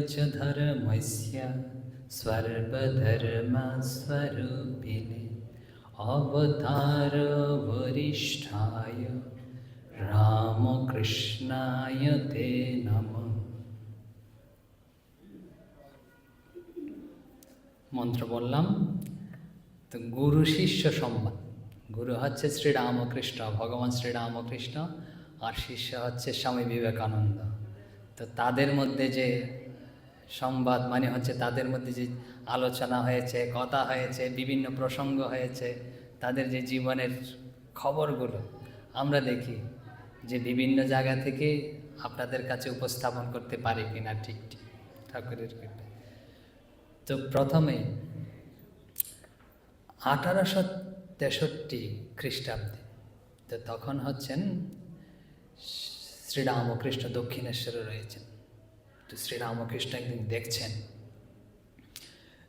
च धर्मस्य सर्वधर्मस्वरूपिणे अवतार वरिष्ठाय रामकृष्णाय ते नमः। মন্ত্র বললাম। তো গুরু শিষ্য সম্বাদ। গুরু হচ্ছে শ্রীরামকৃষ্ণ, ভগবান শ্রীরামকৃষ্ণ, আর শিষ্য হচ্ছে স্বামী বিবেকানন্দ। তো তাদের মধ্যে যে সংবাদ মানে হচ্ছে তাদের মধ্যে যে আলোচনা হয়েছে, কথা হয়েছে, বিভিন্ন প্রসঙ্গ হয়েছে, তাদের যে জীবনের খবরগুলো আমরা দেখি যে বিভিন্ন জায়গা থেকে আপনাদের কাছে উপস্থাপন করতে পারি কিনা ঠিক ঠিক ঠাকুরের কৃপায়। তো প্রথমে 1863 খ্রিস্টাব্দে, তো তখন হচ্ছেন শ্রীরামকৃষ্ণ দক্ষিণেশ্বরে রয়েছেন। তো শ্রীরামকৃষ্ণ একদিন দেখছেন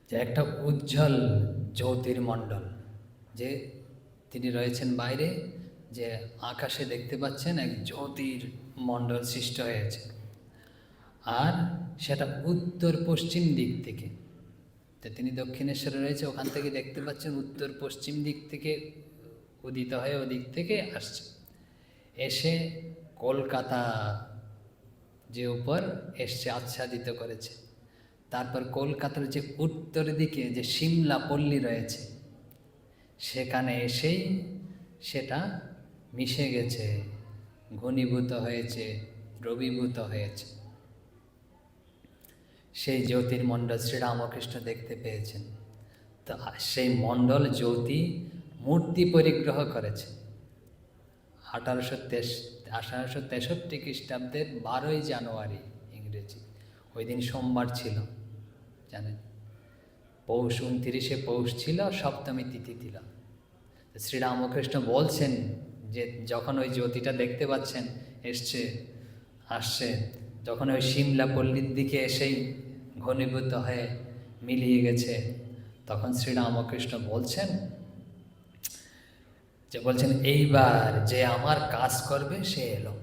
যে একটা উজ্জ্বল জ্যোতির্মণ্ডল, যে তিনি রয়েছেন বাইরে, যে আকাশে দেখতে পাচ্ছেন এক জ্যোতির্মণ্ডল সৃষ্ট হয়েছে, আর সেটা উত্তর পশ্চিম দিক থেকে। তো তিনি দক্ষিণেশ্বরে রয়েছে, ওখান থেকে দেখতে পাচ্ছেন উত্তর পশ্চিম দিক থেকে উদিত হয়ে ওদিক থেকে আসছে, এসে কলকাতা যে উপর এসছে আচ্ছাদিত করেছে। তারপর কলকাতার যে উত্তর দিকে যে সিমলা পল্লী রয়েছে, সেখানে এসেই সেটা মিশে গেছে, ঘনীভূত হয়েছে, দ্রবীভূত হয়েছে। সেই জ্যোতির্মণ্ডল শ্রীরামকৃষ্ণ দেখতে পেয়েছেন। তো সেই মণ্ডল জ্যোতি মূর্তি পরিগ্রহ করেছে 1863 খ্রিস্টাব্দের 12ই জানুয়ারি ইংরেজি। ওই দিন সোমবার ছিল, জানেন, পৌষ 29শে পৌষ ছিল, সপ্তমী তিথি ছিল। শ্রীরামকৃষ্ণ বলছেন যে যখন ওই জ্যোতিটা দেখতে পাচ্ছেন আসছে, যখন ওই সিমলা পল্লীর দিকে এসেই ঘনীভূত হয়ে মিলিয়ে গেছে, তখন শ্রীরামকৃষ্ণ বলছেন এইবার যে আমার কাজ করবে সে এলো।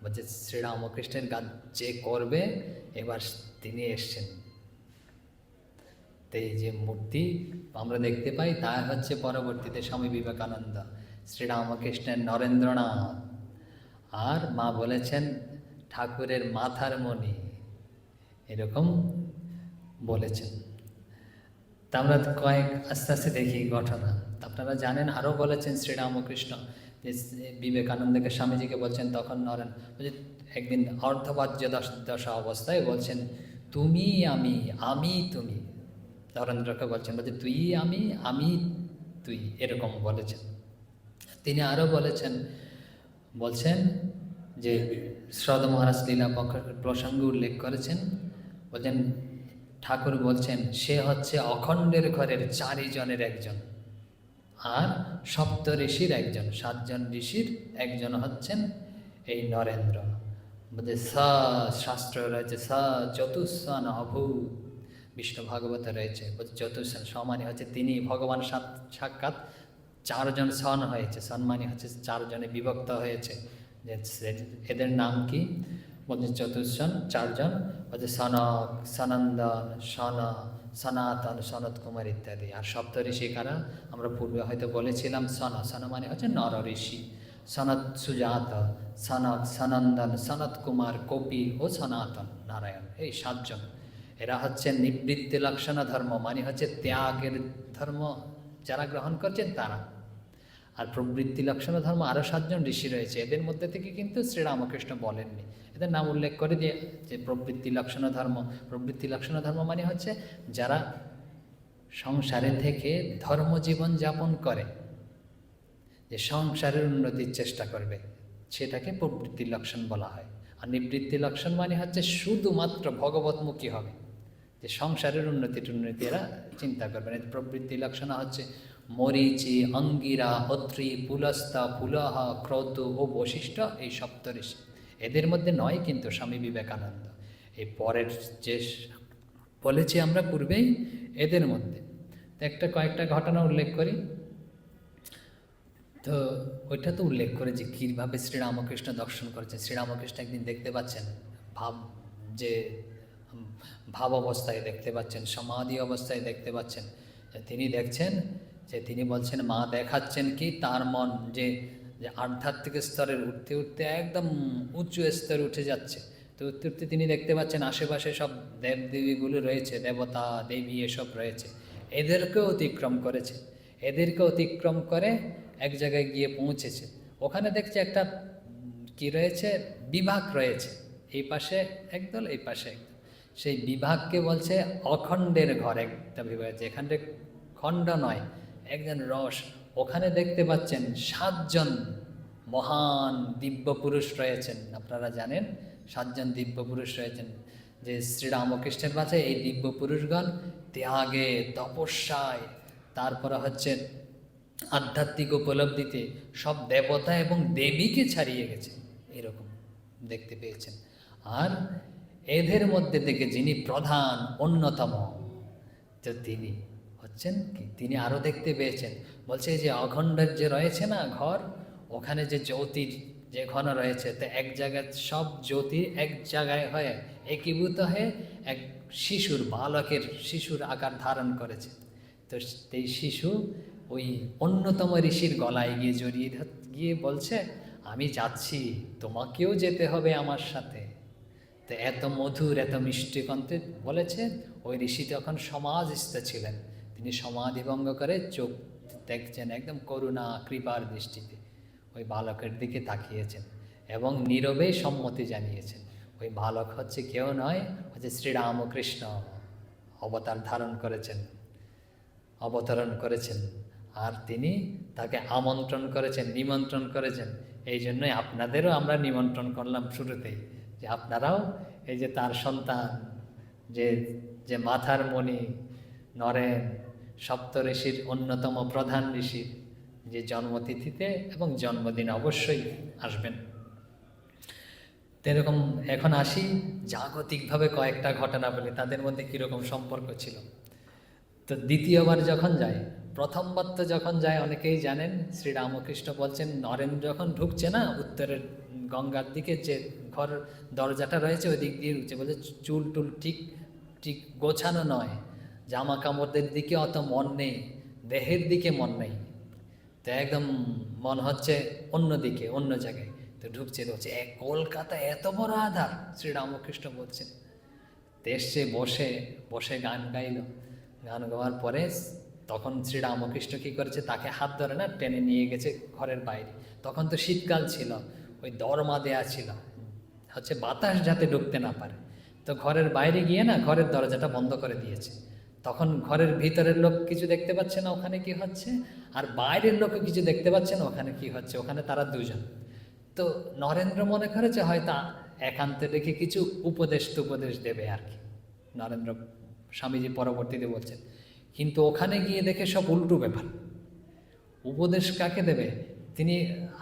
বলছে শ্রীরামকৃষ্ণের কাজ যে করবে এবার তিনি এসছেন। তো এই যে মূর্তি আমরা দেখতে পাই তা হচ্ছে পরবর্তীতে স্বামী বিবেকানন্দ, শ্রীরামকৃষ্ণের নরেন্দ্রনাথ, আর মা বলেছেন ঠাকুরের মাথার মণি, এরকম বলেছেন। তা আমরা কয়েক আস্তে আস্তে দেখি ঘটনা। আপনারা জানেন আরও বলেছেন শ্রীরামকৃষ্ণ যে বিবেকানন্দকে স্বামীজিকে বলছেন তখন একদিন অর্ধবাহ্য দশা অবস্থায় বলছেন তুমি আমি, আমি তুমি। নরেন্দ্রকে বলছে তুই আমি, আমি তুই, এরকম বলেছেন। তিনি আরও বলছেন যে শ্রদ্ধ মহারাজ লীলা প্রসঙ্গে উল্লেখ করেছেন, বলছেন ঠাকুর বলছেন সে হচ্ছে অখণ্ডের ঘরের 4 জনের একজন, আর সপ্ত ঋষির একজন, 7 জন ঋষির একজন হচ্ছেন এই নরেন্দ্র। বলছে স শাস্ত্র রয়েছে স চতুষ্সন অভূত, বিষ্ণু ভাগবত রয়েছে, বলছে চতুষ্সন সমানি হচ্ছে তিনি ভগবান সাক্ষাৎ 4 জন সন হয়েছে, সন্মানী হচ্ছে 4 জনে বিভক্ত হয়েছে। যে এদের নাম কি? বলছে চতুষ্সন 4 জন, বলছে সনক, সনন্দন, সনাতন, সনত কুমার ইত্যাদি। আর সপ্ত ঋষি কারা? আমরা পূর্বে হয়তো বলেছিলাম সন মানে হচ্ছে নর ঋষি, সনত সুজাত, সনক, সনন্দন, সনত কুমার, কপি ও সনাতন নারায়ণ, এই 7 জন। এরা হচ্ছে নিবৃত্তি লক্ষণ ধর্ম, মানে হচ্ছে ত্যাগের ধর্ম যারা গ্রহণ করছেন তারা। আর প্রবৃত্তি লক্ষণ ধর্ম আরও 7 জন ঋষি রয়েছে, এদের মধ্যে থেকে কিন্তু শ্রীরামকৃষ্ণ বলেননি, এদের নাম উল্লেখ করে দিয়ে যে প্রবৃত্তি লক্ষণ ধর্ম। প্রবৃত্তি লক্ষণ ধর্ম মানে হচ্ছে যারা সংসারে থেকে ধর্মজীবন যাপন করে, যে সংসারের উন্নতির চেষ্টা করবে, সেটাকে প্রবৃত্তি লক্ষণ বলা হয়। আর নিবৃত্তি লক্ষণ মানে হচ্ছে শুধুমাত্র ভগবতমুখী হবে, যে সংসারের উন্নতি এরা চিন্তা করবেন। প্রবৃত্তি লক্ষণ হচ্ছে মরীচি, অঙ্গিরা, অত্রি, পুলস্তা, পুলহ, ক্রতু ও বশিষ্ঠ, এই সপ্তঋষি। এদের মধ্যে নয় কিন্তু স্বামী বিবেকানন্দ, এই পরের যে বলেছি আমরা পূর্বেই, এদের মধ্যে। কয়েকটা ঘটনা উল্লেখ করি। তো ওইটা তো উল্লেখ করে যে কীভাবে শ্রীরামকৃষ্ণ দর্শন করেছেন। শ্রীরামকৃষ্ণ একদিন দেখতে পাচ্ছেন যে ভাব অবস্থায় দেখতে পাচ্ছেন, সমাধি অবস্থায় দেখতে পাচ্ছেন। তিনি দেখছেন যে তিনি বলছেন, মা দেখাচ্ছেন কি তার মন যে যে আধ্যাত্মিক স্তরের উঠতে উঠতে একদম উঁচু স্তরে উঠে যাচ্ছে। তো উঠতে উঠতে তিনি দেখতে পাচ্ছেন আশেপাশে সব দেবদেবীগুলো রয়েছে, দেবতা দেবী এসব রয়েছে, এদেরকেও অতিক্রম করেছে। এদেরকে অতিক্রম করে এক জায়গায় গিয়ে পৌঁছেছে। ওখানে দেখছে একটা কি রয়েছে, বিভাগ রয়েছে, এই পাশে একদল এই পাশে একদল। সেই বিভাগকে বলছে অখণ্ডের ঘর, একটা বিভাগ, যেখানে খণ্ড নয়, একজন রস। ওখানে দেখতে পাচ্ছেন 7 জন মহান দিব্য পুরুষ রয়েছেন। আপনারা জানেন 7 জন দিব্য পুরুষ রয়েছেন, যে শ্রীরামকৃষ্ণের কাছে এই দিব্য পুরুষগণ ত্যাগে, তপস্যায়, তারপরে হচ্ছে আধ্যাত্মিক উপলব্ধিতে সব দেবতা এবং দেবীকে ছাড়িয়ে গেছে, এরকম দেখতে পেয়েছেন। আর এদের মধ্যে থেকে যিনি প্রধান অন্যতম, তো তিনি হচ্ছেন কি, তিনি আরও দেখতে পেয়েছেন, বলছে যে অখণ্ডের যে রয়েছে না ঘর, ওখানে যে জ্যোতির যে ঘন রয়েছে, তো এক জায়গায় সব জ্যোতি এক জায়গায় হয়ে একীভূত হয়ে এক শিশুর, বালকের শিশুর আকার ধারণ করেছে। তো এই শিশু ওই অন্যতম ঋষির গলায় গিয়ে জড়িয়ে গিয়ে বলছে, আমি যাচ্ছি, তোমাকেও যেতে হবে আমার সাথে। তো এত মধুর, এত মিষ্টি কণ্ঠে বলেছে। ওই ঋষি তখন সমাধিস্থ ছিলেন, তিনি সমাধিভঙ্গ করে চোখ দেখছেন একদম করুণা কৃপার দৃষ্টিতে, ওই বালকের দিকে তাকিয়েছেন এবং নীরবেই সম্মতি জানিয়েছেন। ওই বালক হচ্ছে কেউ নয়, হচ্ছে শ্রীরামকৃষ্ণ অবতার ধারণ করেছেন, অবতরণ করেছেন। আর তিনি তাকে আমন্ত্রণ করেছেন, নিমন্ত্রণ করেছেন। এই জন্যই আপনাদেরও আমরা নিমন্ত্রণ করলাম শুরুতেই, যে আপনারাও এই যে তার সন্তান, যে যে মাথার মণি নরেন, সপ্ত ঋষির অন্যতম প্রধান ঋষির যে জন্মতিথিতে এবং জন্মদিন অবশ্যই আসবেন। এরকম এখন আসি জাগতিকভাবে কয়েকটা ঘটনা বলি, তাদের মধ্যে কীরকম সম্পর্ক ছিল। তো দ্বিতীয়বার যখন যায়, প্রথমবার তো যখন যায় অনেকেই জানেন, শ্রীরামকৃষ্ণ বলছেন নরেন যখন ঢুকছে না উত্তরের গঙ্গার দিকে, যে ঘর দরজাটা রয়েছে ওই দিক দিয়ে ঢুকছে, বলছে চুল টুল ঠিক ঠিক গোছানো নয়, জামা কাপড়দের দিকে অত মন নেই, দেহের দিকে মন নেই, তো একদম মন হচ্ছে অন্য দিকে, অন্য জায়গায়। তো ঢুকছে বলছে কলকাতা এত বড় আধার, শ্রীরামকৃষ্ণ বলছেন। এসছে, বসে বসে গান গাইল। গান গাওয়ার পরে তখন শ্রীরামকৃষ্ণ কী করেছে, তাকে হাত ধরে না টেনে নিয়ে গেছে ঘরের বাইরে। তখন তো শীতকাল ছিল, ওই দরমা দেয়া ছিল হচ্ছে বাতাস যাতে ঢুকতে না পারে। তো ঘরের বাইরে গিয়ে না ঘরের দরজাটা বন্ধ করে দিয়েছে। তখন ঘরের ভিতরের লোক কিছু দেখতে পাচ্ছে না ওখানে কি হচ্ছে, আর বাইরের লোকও কিছু দেখতে পাচ্ছে না ওখানে কি হচ্ছে। ওখানে তারা দুজন। তো নরেন্দ্র মনে করেছে হয়তো একান্তে রেখে কিছু উপদেশ দেবে আর কি, নরেন্দ্র স্বামীজি পরবর্তীতে বলছেন। কিন্তু ওখানে গিয়ে দেখে সব উল্টো ব্যাপার। উপদেশ কাকে দেবে? তিনি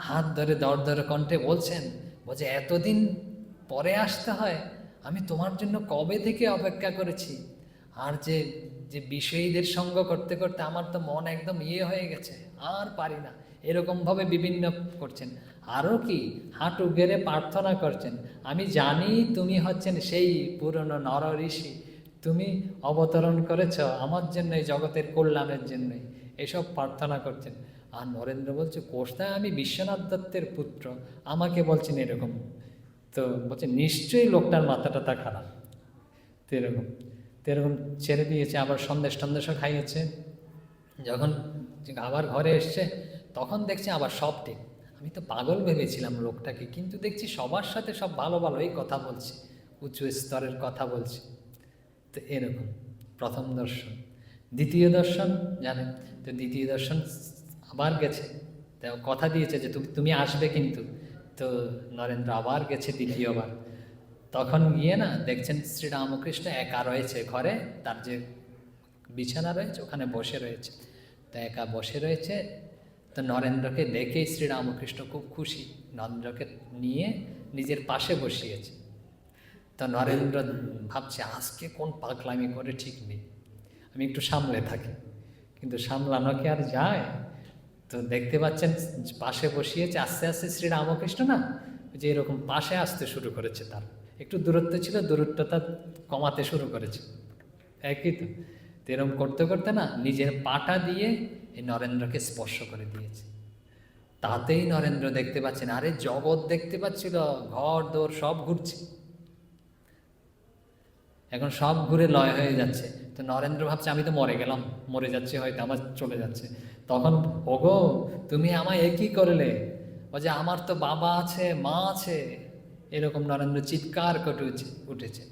হাত ধরে দর কণ্ঠে বলছেন, বলছে এতদিন পরে আসতে হয়, আমি তোমার জন্য কবে থেকে অপেক্ষা করেছি। আর যে যে বিষয়ীদের সঙ্গ করতে করতে আমার তো মন একদম হয়ে গেছে, আর পারি না, এরকমভাবে বিভিন্ন করছেন। আরও কি হাঁটু গেড়ে প্রার্থনা করছেন, আমি জানি তুমি হচ্ছেন সেই পুরনো নর ঋষি, তুমি অবতরণ করেছ আমার জন্য, এই জগতের কল্যাণের জন্যই, এসব প্রার্থনা করছেন। আর নরেন্দ্র বলছে কোথায়, আমি বিশ্বনাথ দত্তের পুত্র, আমাকে বলছেন এরকম। তো বলছে নিশ্চয়ই লোকটার মাথাটা তা খারাপ। তো এরকম ছেড়ে দিয়েছে। আবার সন্দেশও খাইয়েছে। যখন আবার ঘরে এসছে তখন দেখছে আবার সব ঠিক। আমি তো পাগল ভেবেছিলাম লোকটাকে, কিন্তু দেখছি সবার সাথে সব ভালো ভালোই কথা বলছে, উঁচু স্তরের কথা বলছে। তো এরকম প্রথম দর্শন। দ্বিতীয় দর্শন জানেন তো, দ্বিতীয় দর্শন আবার গেছে, তো কথা দিয়েছে যে তুমি আসবে কিন্তু। তো নরেন্দ্র আবার গেছে দ্বিতীয়বার। তখন গিয়ে না দেখছেন শ্রীরামকৃষ্ণ একা রয়েছে ঘরে, তার যে বিছানা রয়েছে ওখানে বসে রয়েছে। তো একা বসে রয়েছে। তো নরেন্দ্রকে দেখেই শ্রীরামকৃষ্ণ খুব খুশি, নরেন্দ্রকে নিয়ে নিজের পাশে বসিয়েছে। তো নরেন্দ্র ভাবছে আজকে কোন পাগলামি করে ঠিক নেই, আমি একটু সামলে থাকি। কিন্তু সামলানো কি আর যায়? তো দেখতে পাচ্ছেন পাশে বসিয়েছে, আস্তে আস্তে শ্রীরামকৃষ্ণ না যে এরকম পাশে আসতে শুরু করেছে তার, একটু দূরত্ব ছিল, দূরত্বটা কমাতে শুরু করেছে। একই তো, তো এরকম করতে করতে না নিজের পাটা দিয়ে এই নরেন্দ্রকে স্পর্শ করে দিয়েছে। তাতেই নরেন্দ্র দেখতে পাচ্ছেন, আরে জগৎ দেখতে পাচ্ছিল, ঘর দোর সব ঘুরছে, এখন সব ঘুরে লয় হয়ে যাচ্ছে। তো নরেন্দ্র ভাবছে আমি তো মরে গেলাম, মরে যাচ্ছে হয়তো, আমার চলে যাচ্ছে। তখন ওগো তুমি আমায় এ কী করলে, ও যে আমার তো বাবা আছে, মা আছে, এরকম নরেন্দ্র চিৎকার করে উঠেছে।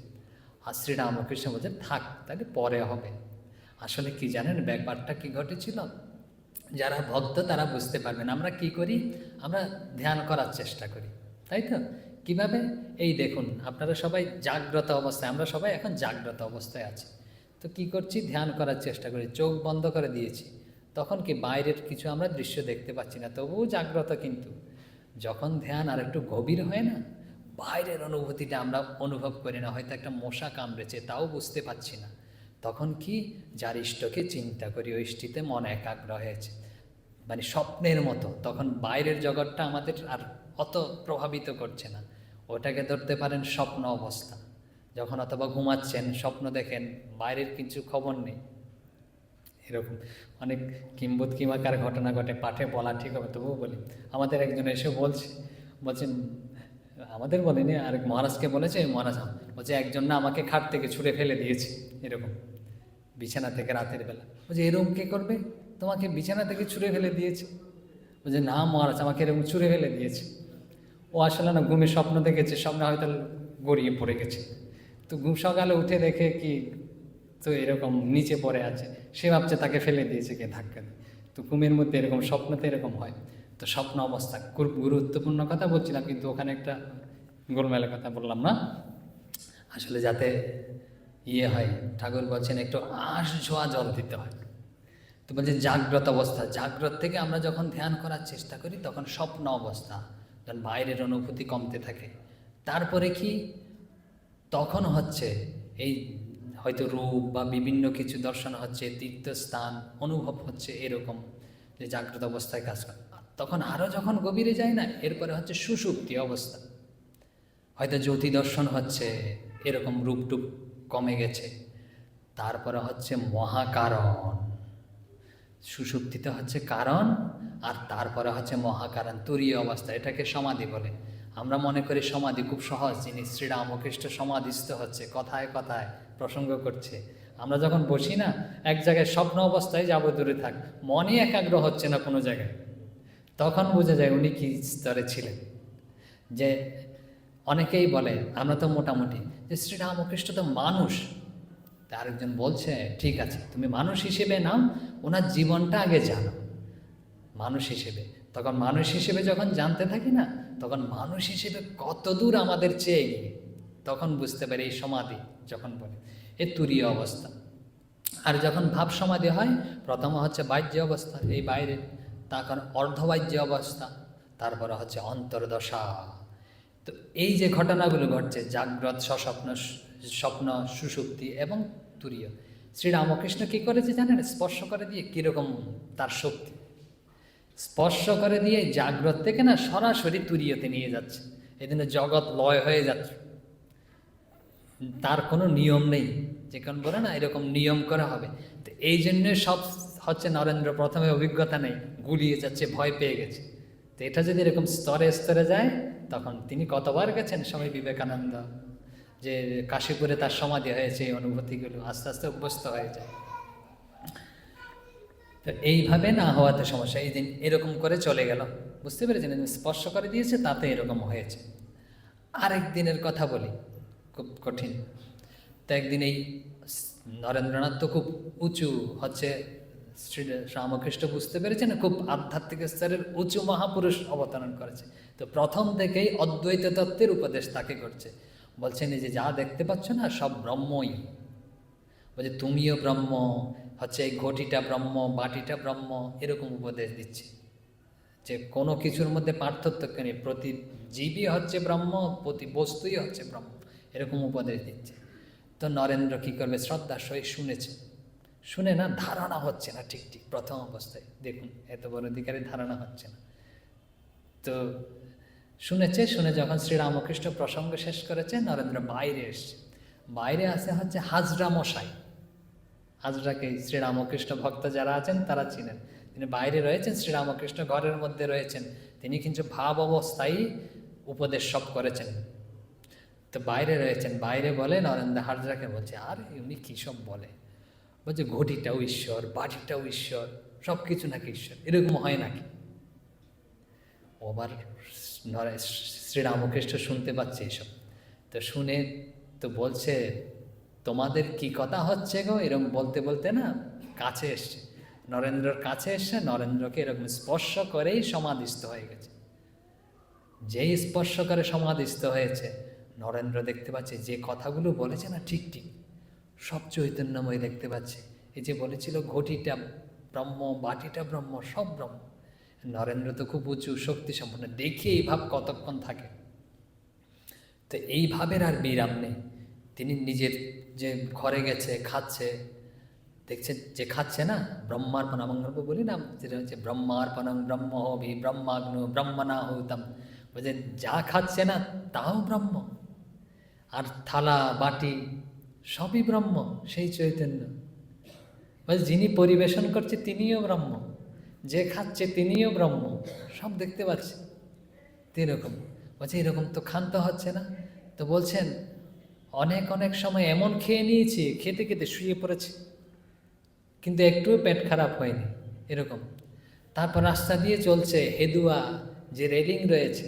আর শ্রীরামকৃষ্ণ বলছেন থাক, তাহলে পরে হবে। আসলে কি জানেন ব্যাপারটা কি ঘটেছিল, যারা ভক্ত তারা বুঝতে পারবেন। আমরা কি করি, আমরা ধ্যান করার চেষ্টা করি, তাই তো? কিভাবে, এই দেখুন আপনারা সবাই জাগ্রত অবস্থায়, আমরা সবাই এখন জাগ্রত অবস্থায় আছি। তো কি করছি, ধ্যান করার চেষ্টা করি, চোখ বন্ধ করে দিয়েছি। তখন কি বাইরের কিছু আমরা দৃশ্য দেখতে পাচ্ছি না, তবুও জাগ্রত। কিন্তু যখন ধ্যান আর একটু গভীর হয় না, বাইরের অনুভূতিটা আমরা অনুভব করি না, হয়তো একটা মশা কামড়েছে তাও বুঝতে পাচ্ছি না। তখন কি, যার ইষ্টকে চিন্তা করি, ওই ইষ্টিতে মন একাগ্র হয়েছে, মানে স্বপ্নের মতো। তখন বাইরের জগৎটা আমাদের আর অত প্রভাবিত করছে না, ওটাকে ধরতে পারেন স্বপ্ন অবস্থা। যখন অথবা ঘুমাচ্ছেন স্বপ্ন দেখেন, বাইরের কিছু খবর নেই, এরকম অনেক কিংবদন্তিমাকার ঘটনা ঘটে, পাঠে বলা ঠিক হবে তবুও বলি। আমাদের একজন এসে বলছেন, আমাদের বলেনি, আরেক মহারাজকে বলেছে, মহারাজ বলছে একজন না আমাকে খাট থেকে ছুঁড়ে ফেলে দিয়েছে, এরকম বিছানা থেকে রাতের বেলা। বলছে এরকম কে করবে, তোমাকে বিছানা থেকে ছুঁড়ে ফেলে দিয়েছে? বলছে না মহারাজ, আমাকে এরকম ছুঁড়ে ফেলে দিয়েছে। ও আসলে না ঘুমে স্বপ্ন দেখেছে, স্বপ্নে হয়তো গড়িয়ে পড়ে গেছে। তো ঘুম সকালে উঠে দেখে কি, তো এরকম নিচে পড়ে আছে, সে ভাবছে তাকে ফেলে দিয়েছে কে ধাক্কা দিয়ে। তো ঘুমের মধ্যে এরকম, স্বপ্নতে এরকম হয়। তো স্বপ্ন অবস্থা খুব গুরুত্বপূর্ণ কথা বলছিলাম, কিন্তু ওখানে একটা গোলমেলের কথা বললাম না। আসলে যাতে ইয়ে হয়, ঠাকুর বলছেন একটু আঁশ ছোঁয়া জল দিতে হয়। তো বলছে জাগ্রত অবস্থা, জাগ্রত থেকে আমরা যখন ধ্যান করার চেষ্টা করি তখন স্বপ্ন অবস্থা, যখন বাইরের অনুভূতি কমতে থাকে। তারপরে কি, তখন হচ্ছে এই হয়তো রূপ বা বিভিন্ন কিছু দর্শন হচ্ছে, তীর্থস্থান অনুভব হচ্ছে, এরকম যে জাগ্রত অবস্থায় কাজ করে। তখন আরও যখন গভীরে যায় না, এরপরে হচ্ছে সুষুপ্তি অবস্থা, হয়তো জ্যোতি দর্শন হচ্ছে, এরকম রূপটুপ কমে গেছে। তারপরে হচ্ছে মহাকারণ, সুষুপ্তিতে হচ্ছে কারণ, আর তারপরে হচ্ছে মহাকারণ, তুরীয় অবস্থা, এটাকে সমাধি বলে। আমরা মনে করি সমাধি খুব সহজ জিনিস, শ্রীরামকৃষ্ণ সমাধিস্থ হচ্ছে, কথায় কথায় প্রসঙ্গ করছে। আমরা যখন বসি না এক জায়গায়, স্বপ্ন অবস্থায় যাব দূরে থাক, মনই একাগ্র হচ্ছে না কোনো জায়গায়, তখন বোঝা যায় উনি কী স্তরে ছিলেন। যে অনেকেই বলে, আমরা তো মোটামুটি, যে শ্রীরামকৃষ্ণ তো মানুষ। আরেকজন বলছে ঠিক আছে তুমি মানুষ হিসেবে নাও, ওনার জীবনটা আগে জানো মানুষ হিসেবে। তখন মানুষ হিসেবে যখন জানতে থাকি না, তখন মানুষ হিসেবে কত দূর আমাদের চেয়ে গিয়ে, তখন বুঝতে পারি এই সমাধি যখন বলে, এ তুরীয় অবস্থা। আর যখন ভাব সমাধি হয়, প্রথম হচ্ছে বাহ্য অবস্থা, এই বাইরে, তখন অর্ধবাহ্য অবস্থা, তারপরে হচ্ছে অন্তর্দশা। তো এই যে ঘটনাগুলো ঘটছে, জাগ্রত, স্বস্বপ্ন, স্বপ্ন, সুষুপ্তি এবং তুরীয়, শ্রীরামকৃষ্ণ কী করেছে জানেন, স্পর্শ করে দিয়ে কীরকম তার শক্তি, স্পর্শ করে দিয়ে জাগ্রত থেকে না সরাসরি তুরীয়তে নিয়ে যাচ্ছে। এই জন্য জগৎ লয় হয়ে যাচ্ছে, তার কোনো নিয়ম নেই, যে কোন বলে না এরকম নিয়ম করা হবে। তো এই জন্য সব হচ্ছে, নরেন্দ্র প্রথমে অভিজ্ঞতা নেই, গুলিয়ে যাচ্ছে, ভয় পেয়ে গেছে। তো এটা যদি এরকম স্তরে স্তরে যায়, তখন তিনি কতবার গেছেন স্বামী বিবেকানন্দ, যে কাশীপুরে তার সমাধি হয়েছে, এই অনুভূতিগুলো আস্তে আস্তে অভ্যস্ত হয়ে যায়। তো এইভাবে না হওয়াতে সমস্যা, এই দিন এরকম করে চলে গেল, বুঝতে পেরেছেন, স্পর্শ করে দিয়েছে তাতে এরকম হয়েছে। আরেক দিনের কথা বলি, খুব কঠিন। তো একদিন এই নরেন্দ্রনাথ তো খুব উঁচু হচ্ছে, শ্রী রামকৃষ্ণ বুঝতে পেরেছেন খুব আধ্যাত্মিক স্তরের উঁচু মহাপুরুষ অবতরণ করেছে। তো প্রথম থেকেই অদ্বৈত তত্ত্বের উপদেশ তাকে করছে, বলছেন এই যে যা দেখতে পাচ্ছ না সব ব্রহ্মই, বলছে তুমিও ব্রহ্ম, হচ্ছে এই ঘটিটা ব্রহ্ম, বাটিটা ব্রহ্ম, এরকম উপদেশ দিচ্ছে, যে কোনো কিছুর মধ্যে পার্থক্য নেই, প্রতি জীবই হচ্ছে ব্রহ্ম, প্রতি বস্তুই হচ্ছে ব্রহ্ম, এরকম উপদেশ দিচ্ছে। তো নরেন্দ্র কী করবে, শ্রদ্ধার সহিত শুনেছে, শুনে না ধারণা হচ্ছে না, ঠিক ঠিক প্রথম অবস্থায় দেখুন এত বড় অধিকারী ধারণা হচ্ছে না। তো শুনে যখন শ্রীরামকৃষ্ণ প্রসঙ্গ শেষ করেছে, নরেন্দ্র বাইরে এসছে। বাইরে আসে হচ্ছে হাজরা মশাই। হাজরাকে শ্রীরামকৃষ্ণ ভক্ত যারা আছেন তারা চিনেন। তিনি বাইরে রয়েছেন, শ্রীরামকৃষ্ণ ঘরের মধ্যে রয়েছেন। তিনি কিন্তু ভাব অবস্থায় উপদেশ সব করেছেন। তো বাইরে রয়েছেন, বাইরে বলে নরেন্দ্র হাজরাকে বলছে, আর উনি কী সব বলে, বলছে ঘটিটাও ঈশ্বর, বাটিটাও ঈশ্বর, সব কিছু নাকি ঈশ্বর, এরকম হয় নাকি? আবার শ্রীরামকৃষ্ণ শুনতে পাচ্ছে এইসব। তো শুনে তো বলছে, তোমাদের কি কথা হচ্ছে গো, এরকম বলতে বলতে না কাছে এসছে, নরেন্দ্রর কাছে এসছে, নরেন্দ্রকে এরকম স্পর্শ করেই সমাধিস্থ হয়ে গেছে। যেই স্পর্শ করে সমাধিস্থ হয়েছে, নরেন্দ্র দেখতে পাচ্ছে যে কথাগুলো বলেছে না ঠিক ঠিক সব চৈতন্যময় দেখতে পাচ্ছে। এই যে বলেছিল ঘটিটা ব্রহ্ম, বাটিটা ব্রহ্ম, সব ব্রহ্ম। নরেন্দ্র তো খুব উঁচু শক্তি সম্পন্ন, দেখি এই ভাব কতক্ষণ থাকে। তো এই ভাবের আর বিরাম নেই। তিনি নিজের যে ঘরে গেছে, খাচ্ছে, দেখছে যে খাচ্ছে না, ব্রহ্মার্পণ, আমরা বলি না যেটা হচ্ছে ব্রহ্মার্পণং ব্রহ্মহবি ব্রহ্মাগ্নো ব্রহ্মণাহুতম, বলছে যা খাচ্ছে না তাও ব্রহ্ম, আর থালা বাটি সবই ব্রহ্ম, সেই চৈতন্য। বলছে যিনি পরিবেশন করছে তিনিও ব্রহ্ম, যে খাচ্ছে তিনিও ব্রহ্ম, সব দেখতে পাচ্ছে। তো এরকম বলছে, এরকম তো ক্ষান্ত হচ্ছে না। তো বলছেন অনেক অনেক সময় এমন খেয়ে নিয়েছি, খেতে খেতে শুয়ে পড়েছি, কিন্তু একটুও পেট খারাপ হয়নি, এরকম। তারপর রাস্তা দিয়ে চলছে, হেদুয়া যে রেলিং রয়েছে,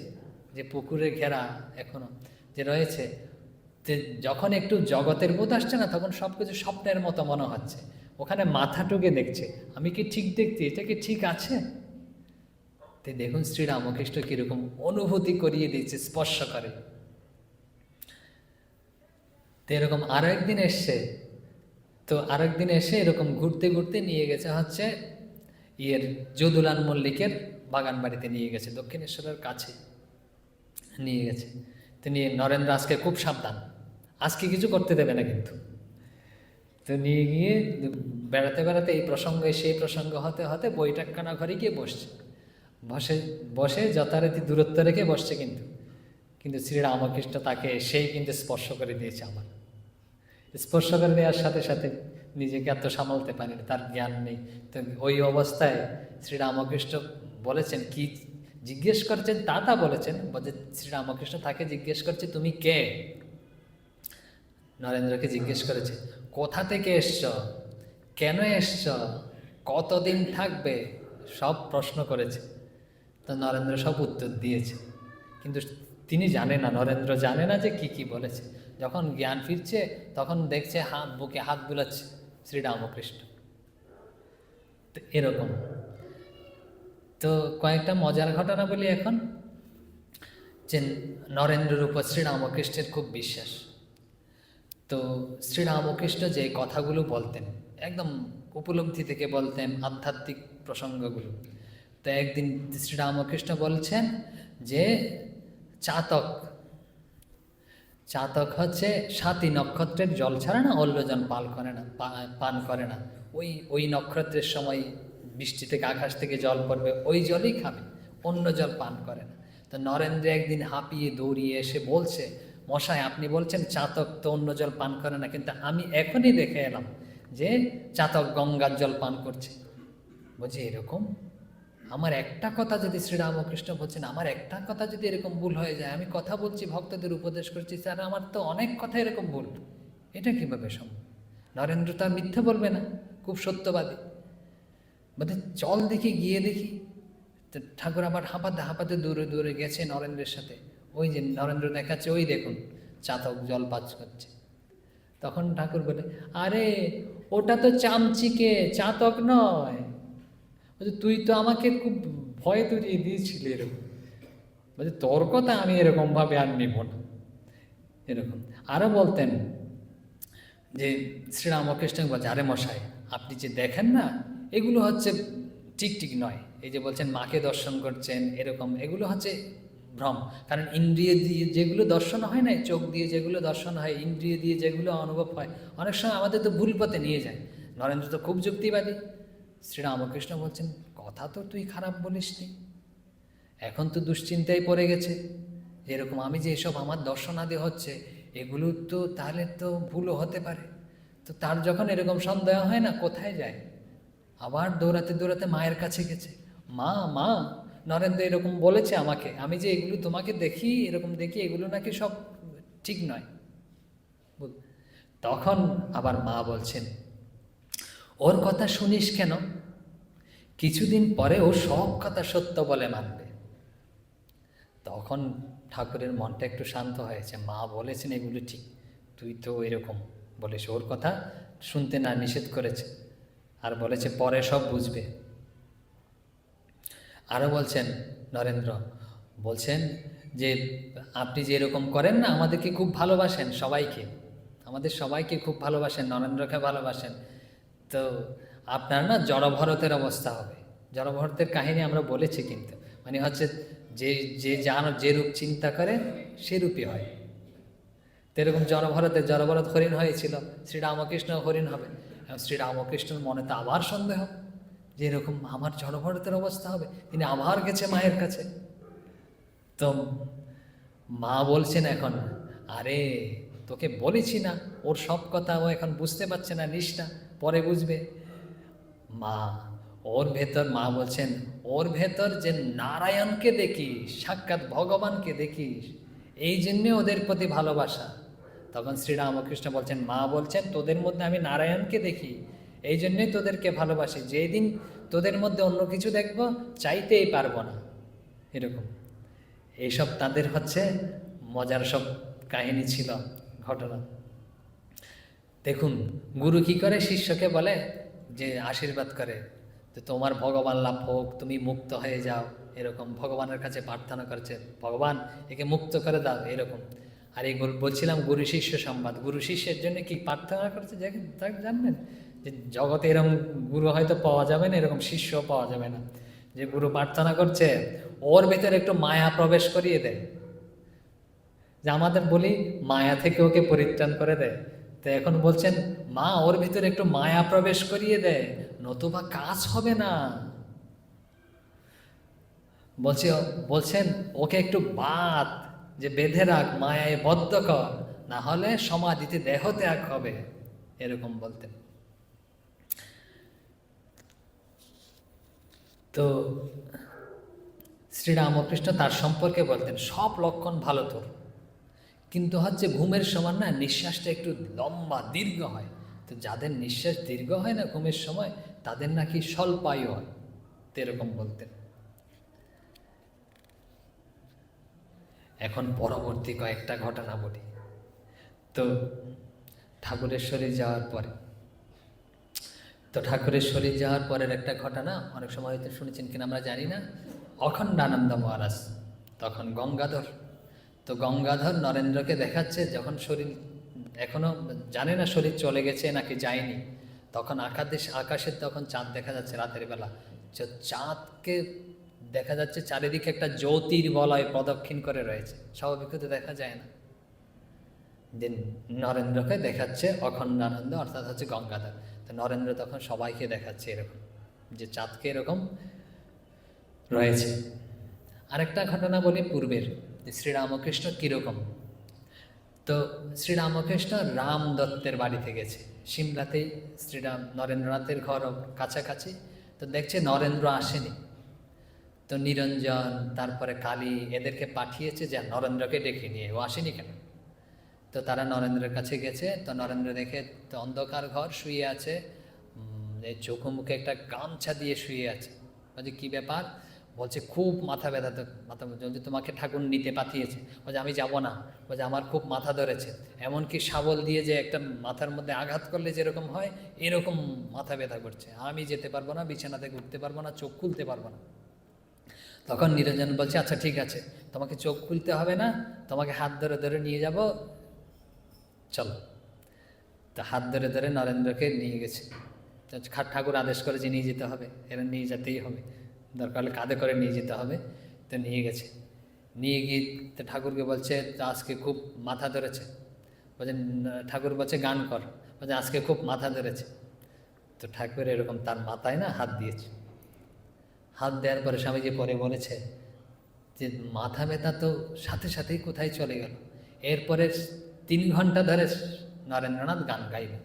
যে পুকুরে ঘেরা এখনো যে রয়েছে, যে যখন একটু জগতের বোধ আসছে না, তখন সব কিছু স্বপ্নের মতো মনে হচ্ছে। ওখানে মাথা টুকে দেখছে, আমি কি ঠিক দেখছি, এটা কি ঠিক আছে? তো দেখুন শ্রীরামকৃষ্ণ কীরকম অনুভূতি করিয়ে দিচ্ছে, স্পর্শ করে। তো এরকম আরও একদিন এসছে, তো আরেকদিন এসে এরকম ঘুরতে ঘুরতে নিয়ে গেছে হচ্ছে যদুলাল মল্লিকের বাগান বাড়িতে নিয়ে গেছে, দক্ষিণেশ্বরের কাছে নিয়ে গেছে। তিনি নরেন্দ্র আজকে খুব সাবধান, আজকে কিছু করতে দেবে না কিন্তু। তো নিয়ে গিয়ে বেড়াতে বেড়াতে এই প্রসঙ্গ সেই প্রসঙ্গ হতে হতে বৈঠকখানা ঘরে গিয়ে বসছে। বসে যথারীতি দূরত্ব রেখে বসছে, কিন্তু শ্রীরামকৃষ্ণ তাকে সেই কিন্তু স্পর্শ করে দিয়েছে। আমার স্পর্শ করে দেওয়ার সাথে সাথে নিজেকে এত সামালতে পারেনি, তার জ্ঞান নেই। তো ওই অবস্থায় শ্রীরামকৃষ্ণ বলেছেন, কি জিজ্ঞেস করছেন তা বলেছেন, বলছে শ্রীরামকৃষ্ণ তাকে জিজ্ঞেস করছে, তুমি কে? নরেন্দ্রকে জিজ্ঞেস করেছে, কোথা থেকে এসছ, কেন এসছ, কতদিন থাকবে, সব প্রশ্ন করেছে। তো নরেন্দ্র সব উত্তর দিয়েছে, কিন্তু তিনি জানে না, নরেন্দ্র জানে না যে কি বলেছে। যখন জ্ঞান ফিরছে তখন দেখছে বুকে হাত বুলাচ্ছে শ্রীরামকৃষ্ণ। তো এরকম। তো কয়েকটা মজার ঘটনা বলি এখন, যে নরেন্দ্রের উপর শ্রীরামকৃষ্ণের খুব বিশ্বাস। তো শ্রীরামকৃষ্ণ যে কথাগুলো বলতেন একদম উপলব্ধি থেকে বলতেন, আধ্যাত্মিক প্রসঙ্গগুলো। তো একদিন শ্রীরামকৃষ্ণ বলছেন যে চাতক হচ্ছে 7ই নক্ষত্রের জল ছাড়া না অন্য জল পান করে না। ওই নক্ষত্রের সময় বৃষ্টি থেকে আকাশ থেকে জল পড়বে, ওই জলই খাবে, অন্য জল পান করে না। তো নরেন্দ্র একদিন হাঁপিয়ে দৌড়িয়ে এসে বলছে, মশাই আপনি বলছেন চাতক তো অন্য জল পান করে না, কিন্তু আমি এখনই দেখে এলাম যে চাতক গঙ্গার জল পান করছে। বলছে এরকম? আমার একটা কথা যদি শ্রীরামকৃষ্ণ বলছেন, আমার একটা কথা যদি এরকম ভুল হয়ে যায়, আমি কথা বলছি, ভক্তদের উপদেশ করছি, স্যার আমার তো অনেক কথা এরকম ভুল, এটা কীভাবে সম্ভব? নরেন্দ্র তো আর মিথ্যে বলবে না, খুব সত্যবাদী। বলতে চল দেখি, গিয়ে দেখি। তো ঠাকুর আবার হাঁপাতে দূরে দূরে গেছে নরেন্দ্রের সাথে। ওই যে নরেন্দ্র দেখাচ্ছে, ওই দেখুন চাতক জল পান করছে। তখন ঠাকুর বলে, আরে ওটা তো চামচিকে, চাতক নয়। বলছে তুই তো আমাকে খুব ভয় তৈরিয়ে দিয়েছিলি এরকম। বলছে তোর কথা আমি এরকমভাবে আর নিব না, এরকম। আরও বলতেন যে শ্রীরামকৃষ্ণ বলছে, আরে মশাই আপনি যে দেখেন না, এগুলো হচ্ছে ঠিক নয়। এই যে বলছেন মাকে দর্শন করছেন এরকম, এগুলো হচ্ছে ভ্রম। কারণ ইন্দ্রিয় দিয়ে যেগুলো দর্শন হয় না, চোখ দিয়ে যেগুলো দর্শন হয়, ইন্দ্রিয় দিয়ে যেগুলো অনুভব হয়, অনেক সময় আমাদের তো ভুল পথে নিয়ে যায়। নরেন্দ্র তো খুব যুক্তিবাদী। শ্রীরামকৃষ্ণ বলছেন, কথা তো তুই খারাপ বলিসনি, এখন তো দুশ্চিন্তায় পড়ে গেছে, এরকম আমি যে এসব আমার দর্শনাদি হচ্ছে এগুলো তো তাহলে তো ভুলও হতে পারে। তো তার যখন এরকম সন্দেহ হয় না, কোথায় যায়, আবার দৌড়াতে দৌড়াতে মায়ের কাছে গেছে। মা মা, নরেন্দ্র এরকম বলেছে আমাকে, আমি যে এগুলো তোমাকে দেখি, এরকম দেখি, এগুলো নাকি সব ঠিক নয়। তখন আবার মা বলছেন, ওর কথা শুনিস কেন, কিছুদিন পরে ও সব কথা সত্য বলে মানবে। তখন ঠাকুরের মনটা একটু শান্ত হয়েছে, মা বলেছেন এগুলো ঠিক, তুই তো এরকম বলিস, ওর কথা শুনতে না নিষেধ করেছে, আর বলেছে পরে সব বুঝবে। আরও বলছেন নরেন্দ্র, বলছেন যে আপনি যে এরকম করেন না, আমাদেরকে খুব ভালোবাসেন, সবাইকে, আমাদের সবাইকে খুব ভালোবাসেন, নরেন্দ্রকে ভালোবাসেন, তো আপনার না জড়ভরতের অবস্থা হবে। জড়ভরতের কাহিনী আমরা বলেছি, কিন্তু মানে হচ্ছে যে যে যার যে রূপ চিন্তা করে সে রূপই হয়। তো এরকম জড়ভরত হরিণ হয়েছিল, শ্রীরামকৃষ্ণ হরিণ হবে। শ্রীরামকৃষ্ণের মনে তো আবার সন্দেহ যে এরকম আমার জড়ভরতের অবস্থা হবে, তিনি আবার গেছে মায়ের কাছে। তো মা বলছেন এখন, আরে তোকে বলেছি না, ওর সব কথা ও এখন বুঝতে পারছে না, নিস না, পরে বুঝবে। মা ওর ভেতর, মা বলছেন ওর ভেতর যে নারায়ণকে দেখিস, সাক্ষাৎ ভগবানকে দেখিস, এই জন্যে ওদের প্রতি ভালোবাসা। তখন শ্রীরামকৃষ্ণ বলছেন, মা বলছেন তোদের মধ্যে আমি নারায়ণকে দেখি, এই জন্যেই তোদেরকে ভালোবাসি, যেই দিন তোদের মধ্যে অন্য কিছু দেখব চাইতেই পারবো না। এরকম এইসব তাদের হচ্ছে মজার সব কাহিনী ছিল, ঘটনা। দেখুন গুরু কি করে, শিষ্যকে বলে যে আশীর্বাদ করে যে তোমার ভগবান লাভ হোক, তুমি মুক্ত হয়ে যাও, এরকম ভগবানের কাছে প্রার্থনা করছে, ভগবান একে মুক্ত করে দাও, এরকম। আর এই বলছিলাম গুরু শিষ্য সংবাদ, গুরু শিষ্যের জন্য কি প্রার্থনা করছে জানবেন, যে জগতে এরকম গুরু হয়তো পাওয়া যাবে না, এরকম শিষ্য পাওয়া যাবে না, যে গুরু প্রার্থনা করছে ওর ভেতরে একটু মায়া প্রবেশ করিয়ে দেয়, যে আমাদের বলি মায়া থেকে ওকে পরিত্রাণ করে দেয়। তো এখন বলছেন মা ওর ভিতরে একটু মায়া প্রবেশ করিয়ে দেয়, নতুবা কাজ হবে না। বলছেন ওকে একটু বাদ, যে বেঁধে রাখ, মায়ায় বদ্ধ কর, না হলে সমাধিতে দেহ ত্যাগ হবে, এরকম বলতেন। তো শ্রীরামকৃষ্ণ তার সম্পর্কে বলতেন সব লক্ষণ ভালো তোর, কিন্তু হচ্ছে ঘুমের সময় না নিঃশ্বাসটা একটু লম্বা দীর্ঘ হয়, তো যাদের নিঃশ্বাস দীর্ঘ হয় না ঘুমের সময়, তাদের নাকি স্বল্পায়ু হয়, তো এরকম বলতেন। এখন পরবর্তী কয়েকটা ঘটনা বলি। তো ঠাকুরের শরীর যাওয়ার পরে, তো ঠাকুরের শরীর যাওয়ার পরের একটা ঘটনা অনেক সময় হয়তো শুনেছেন কিনা আমরা জানি না, অখণ্ডানন্দ মহারাজ তখন গঙ্গাধর, তো গঙ্গাধর নরেন্দ্রকে দেখাচ্ছে যখন শরীর এখনও জানে না শরীর চলে গেছে নাকি যায়নি, তখন আকাশের তখন চাঁদ দেখা যাচ্ছে রাতের বেলা, চাঁদকে দেখা যাচ্ছে চারিদিকে একটা জ্যোতির্বলয় প্রদক্ষিণ করে রয়েছে, স্বাভাবিক তো দেখা যায় না। যে নরেন্দ্রকে দেখাচ্ছে অখণ্ডানন্দ, অর্থাৎ হচ্ছে গঙ্গাধর। তো নরেন্দ্র তখন সবাইকে দেখাচ্ছে এরকম যে চাঁদকে এরকম রয়েছে। আরেকটা ঘটনা বলি পূর্বের, যে শ্রীরামকৃষ্ণ কীরকম। তো শ্রীরামকৃষ্ণ রাম দত্তের বাড়িতে গেছে, সিমলাতেই নরেন্দ্রনাথের ঘর কাছাকাছি। তো দেখছে নরেন্দ্র আসেনি, তো নিরঞ্জন তারপরে কালী এদেরকে পাঠিয়েছে যে নরেন্দ্রকে ডেকে নিয়ে, ও আসেনি কেন। তো তারা নরেন্দ্রের কাছে গেছে, তো নরেন্দ্র দেখে তো অন্ধকার ঘর, শুয়ে আছে, এই চোখে মুখে একটা গামছা দিয়ে শুয়ে আছে। বলছে কী ব্যাপার, বলছে খুব মাথা ব্যথা, তো মাথা বলছে তোমাকে ঠাকুর নিতে পাঠিয়েছে। বলছে আমি যাব না, বলছে আমার খুব মাথা ধরেছে, এমনকি শাবল দিয়ে যে একটা মাথার মধ্যে আঘাত করলে যেরকম হয় এরকম মাথা ব্যথা করছে, আমি যেতে পারবো না, বিছানা থেকে উঠতে পারবো না, চোখ খুলতে পারবো না। তখন নিরঞ্জন বলছে আচ্ছা ঠিক আছে, তোমাকে চোখ খুলতে হবে না, তোমাকে হাত ধরে ধরে নিয়ে যাব, চলো। তো হাত ধরে ধরে নরেন্দ্রকে নিয়ে গেছে, ঠাকুর আদেশ করে যে নিয়ে যেতে হবে, এরা নিয়ে যেতেই হবে, দরকার হলে কাঁধে করে নিয়ে যেতে হবে। তো নিয়ে গেছে, নিয়ে গিয়ে তো ঠাকুরকে বলছে তো আজকে খুব মাথা ধরেছে, বলছে ঠাকুর বলছে গান কর, বলছে আজকে খুব মাথা ধরেছে। তো ঠাকুর এরকম তার মাথায় না হাত দিয়েছে, হাত দেওয়ার পরে স্বামীজি পরে বলেছে যে মাথা ব্যথা তো সাথে সাথেই কোথায় চলে গেল। এরপরে 3 ঘন্টা ধরে নরেন্দ্রনাথ গান গাইলেন।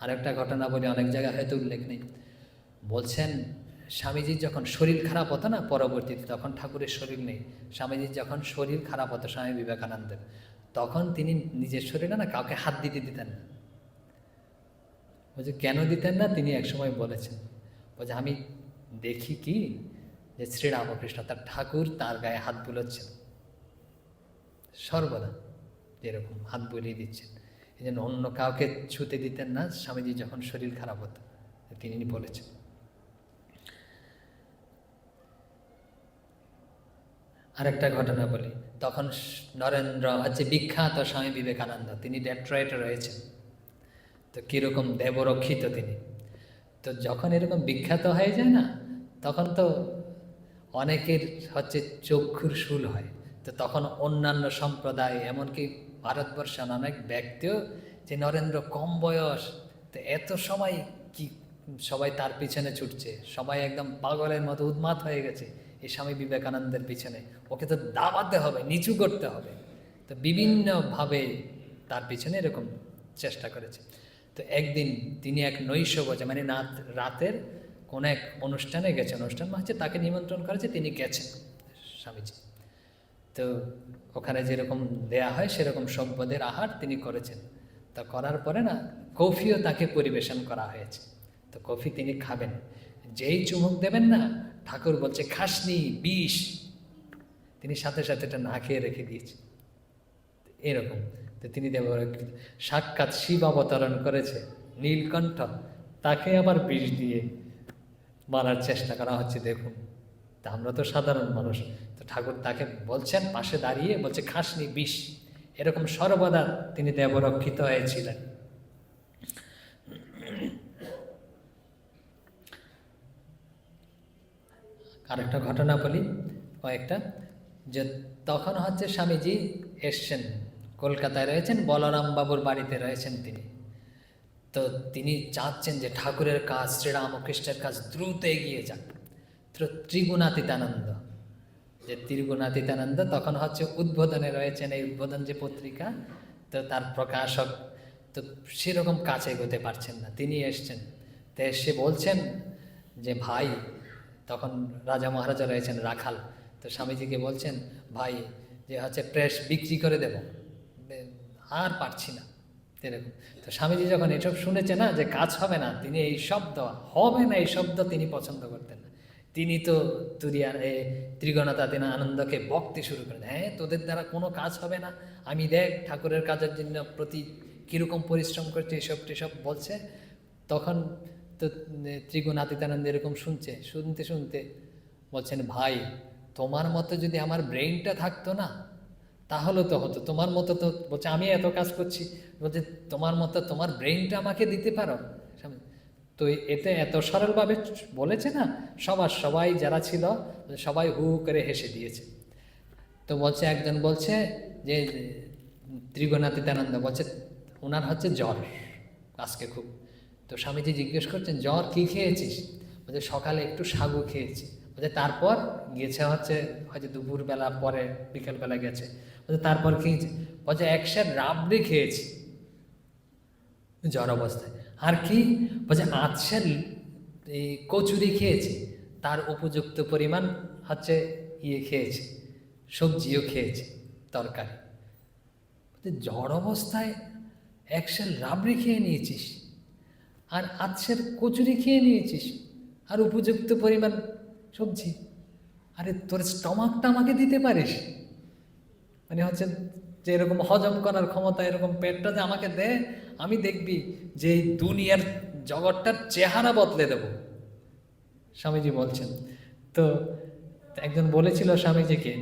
আরেকটা ঘটনা বলি, অনেক জায়গায় হয়তো উল্লেখ নেই। বলছেন স্বামীজির যখন শরীর খারাপ হতো না পরবর্তীতে, তখন ঠাকুরের শরীর নেই, স্বামীজির যখন শরীর খারাপ হতো স্বামী বিবেকানন্দের, তখন তিনি নিজের শরীরে না কাউকে হাত দিতে দিতেন না। বলছে কেন দিতেন না? তিনি একসময় বলেছেন, বলছে আমি দেখি কি যে শ্রীরামকৃষ্ণ তার ঠাকুর তার গায়ে হাত বুলোচ্ছেন সর্বদা, যেরকম হাত বুলিয়ে দিচ্ছেন। এই জন্য অন্য কাউকে ছুতে দিতেন না স্বামীজি যখন শরীর খারাপ হতো, তিনি বলেছেন। আরেকটা ঘটনা বলি, তখন নরেন্দ্র হচ্ছে বিখ্যাত স্বামী বিবেকানন্দ, তিনি ডেট্রয়েটে রয়েছেন। তো কীরকম দেবরক্ষিত তিনি। তো যখন এরকম বিখ্যাত হয়ে যায় না, তখন তো অনেকের হচ্ছে চক্ষুর শুল হয়। তো তখন অন্যান্য সম্প্রদায়, এমনকি ভারতবর্ষের অনেক ব্যক্তিও, যে নরেন্দ্র কম বয়স, তো এত সময় কি সবাই তার পিছনে ছুটছে, সবাই একদম পাগলের মতো উন্মাদ হয়ে গেছে এই স্বামী বিবেকানন্দের পিছনে, ওকে তো দাবাতে হবে, নিচু করতে হবে। তো বিভিন্নভাবে তার পিছনে এরকম চেষ্টা করেছে। তো একদিন তিনি এক নৈশভোজে, মানে রাতের কোনো এক অনুষ্ঠানে গেছেন, অনুষ্ঠান হচ্ছে তাকে নিমন্ত্রণ করেছে, তিনি গেছেন স্বামীজি। তো ওখানে যেরকম দেয়া হয় সেরকম সম্পদের আহার তিনি করেছেন। তা করার পরে না কফিও তাকে পরিবেশন করা হয়েছে। তো কফি তিনি খাবেন, যেই চুমুক দেবেন না, ঠাকুর বলছে খাসনি, বিষ। তিনি সাথে সাথে এটা না খেয়ে রেখে দিয়েছে। এরকম তো তিনি দেবরক্ষিত, সাক্ষাৎ শিব অবতরণ করেছে নীলকণ্ঠ, তাকে আবার বিষ দিয়ে মারার চেষ্টা করা হচ্ছে। দেখুন, তা আমরা তো সাধারণ মানুষ, তো ঠাকুর তাকে বলছেন পাশে দাঁড়িয়ে, বলছে খাসনি, বিষ। এরকম সর্বদা তিনি দেবরক্ষিত হয়েছিলেন। আরেকটা ঘটনা বলি কয়েকটা, যে তখন হচ্ছে স্বামীজি এসছেন, কলকাতায় রয়েছেন, বলরাম বাবুর বাড়িতে রয়েছেন তিনি। তো তিনি চাচ্ছেন যে ঠাকুরের কাজ, শ্রীরামকৃষ্ণের কাজ দ্রুত এগিয়ে যাক। তো ত্রিগুণাতীতানন্দ, যে ত্রিগুণাতীতানন্দ তখন হচ্ছে উদ্বোধনে রয়েছেন, এই উদ্বোধন যে পত্রিকা, তো তার প্রকাশক, তো সেরকম কাছে এগোতে পারছেন না, তিনি এসছেন। তো এসে বলছেন যে ভাই, তখন রাজা মহারাজা রয়েছেন, রাখাল, তো স্বামীজিকে বলছেন ভাই, যে হচ্ছে প্রেস বিক্রি করে দেব, আর পারছি না এরকম। তো স্বামীজি যখন এসব শুনেছে না যে কাজ হবে না, তিনি এই শব্দ হবে না, এই শব্দ তিনি পছন্দ করতেন না। তিনি তো ত্রিগণতাতীন আনন্দকে বকতে শুরু করেন, হ্যাঁ তোদের দ্বারা কোনো কাজ হবে না, আমি দেখ ঠাকুরের কাজের জন্য প্রতি কীরকম পরিশ্রম করছে, এসব টেসব বলছে। তখন তো ত্রিগুণাতীতানন্দ এরকম শুনতে শুনতে বলছেন ভাই, তোমার মতো যদি আমার ব্রেইনটা থাকতো না, তাহলে তো হতো। তোমার মতো তো, বলছে আমি এত কাজ করছি, বলছে তোমার মতো তোমার ব্রেইনটা আমাকে দিতে পারো। তো এতে এত সরলভাবে বলেছে না, সবাই যারা ছিল সবাই হু করে হেসে দিয়েছে। তো বলছে, একজন বলছে যে ত্রিগুণাতীতানন্দ বলছে ওনার হচ্ছে জ্বর আজকে খুব। তো স্বামীজি জিজ্ঞেস করছেন জ্বর কী খেয়েছিস? বলছে সকালে একটু সাগু খেয়েছি। বলছে তারপর গিয়েছে হচ্ছে হয়তো দুপুরবেলা পরে বিকেলবেলা গেছে। বলছে তারপর খেয়েছি? বলছে 1 সের রাবড়ি খেয়েছি জ্বর অবস্থায়। আর কি? বলছে 8 সের এই কচুরি খেয়েছি, তার উপযুক্ত পরিমাণ হচ্ছে খেয়েছি, সবজিও খেয়েছি, তরকারি। জ্বর অবস্থায় 1 সের রাবড়ি খেয়ে নিয়েছিস, আর 8 সের কচুরি খেয়ে নিয়েছিস, আর উপযুক্ত পরিমাণ সবজি। আরে তোর স্টমাকটা আমাকে দিতে পারিস, মানে হচ্ছে যে এরকম হজম করার ক্ষমতা, এরকম পেটটা যে আমাকে দে, আমি দেখবি যে এই দুনিয়ার জগৎটার চেহারা বদলে দেব। স্বামীজি বলছেন। তো একজন বলেছিল স্বামীজিকে,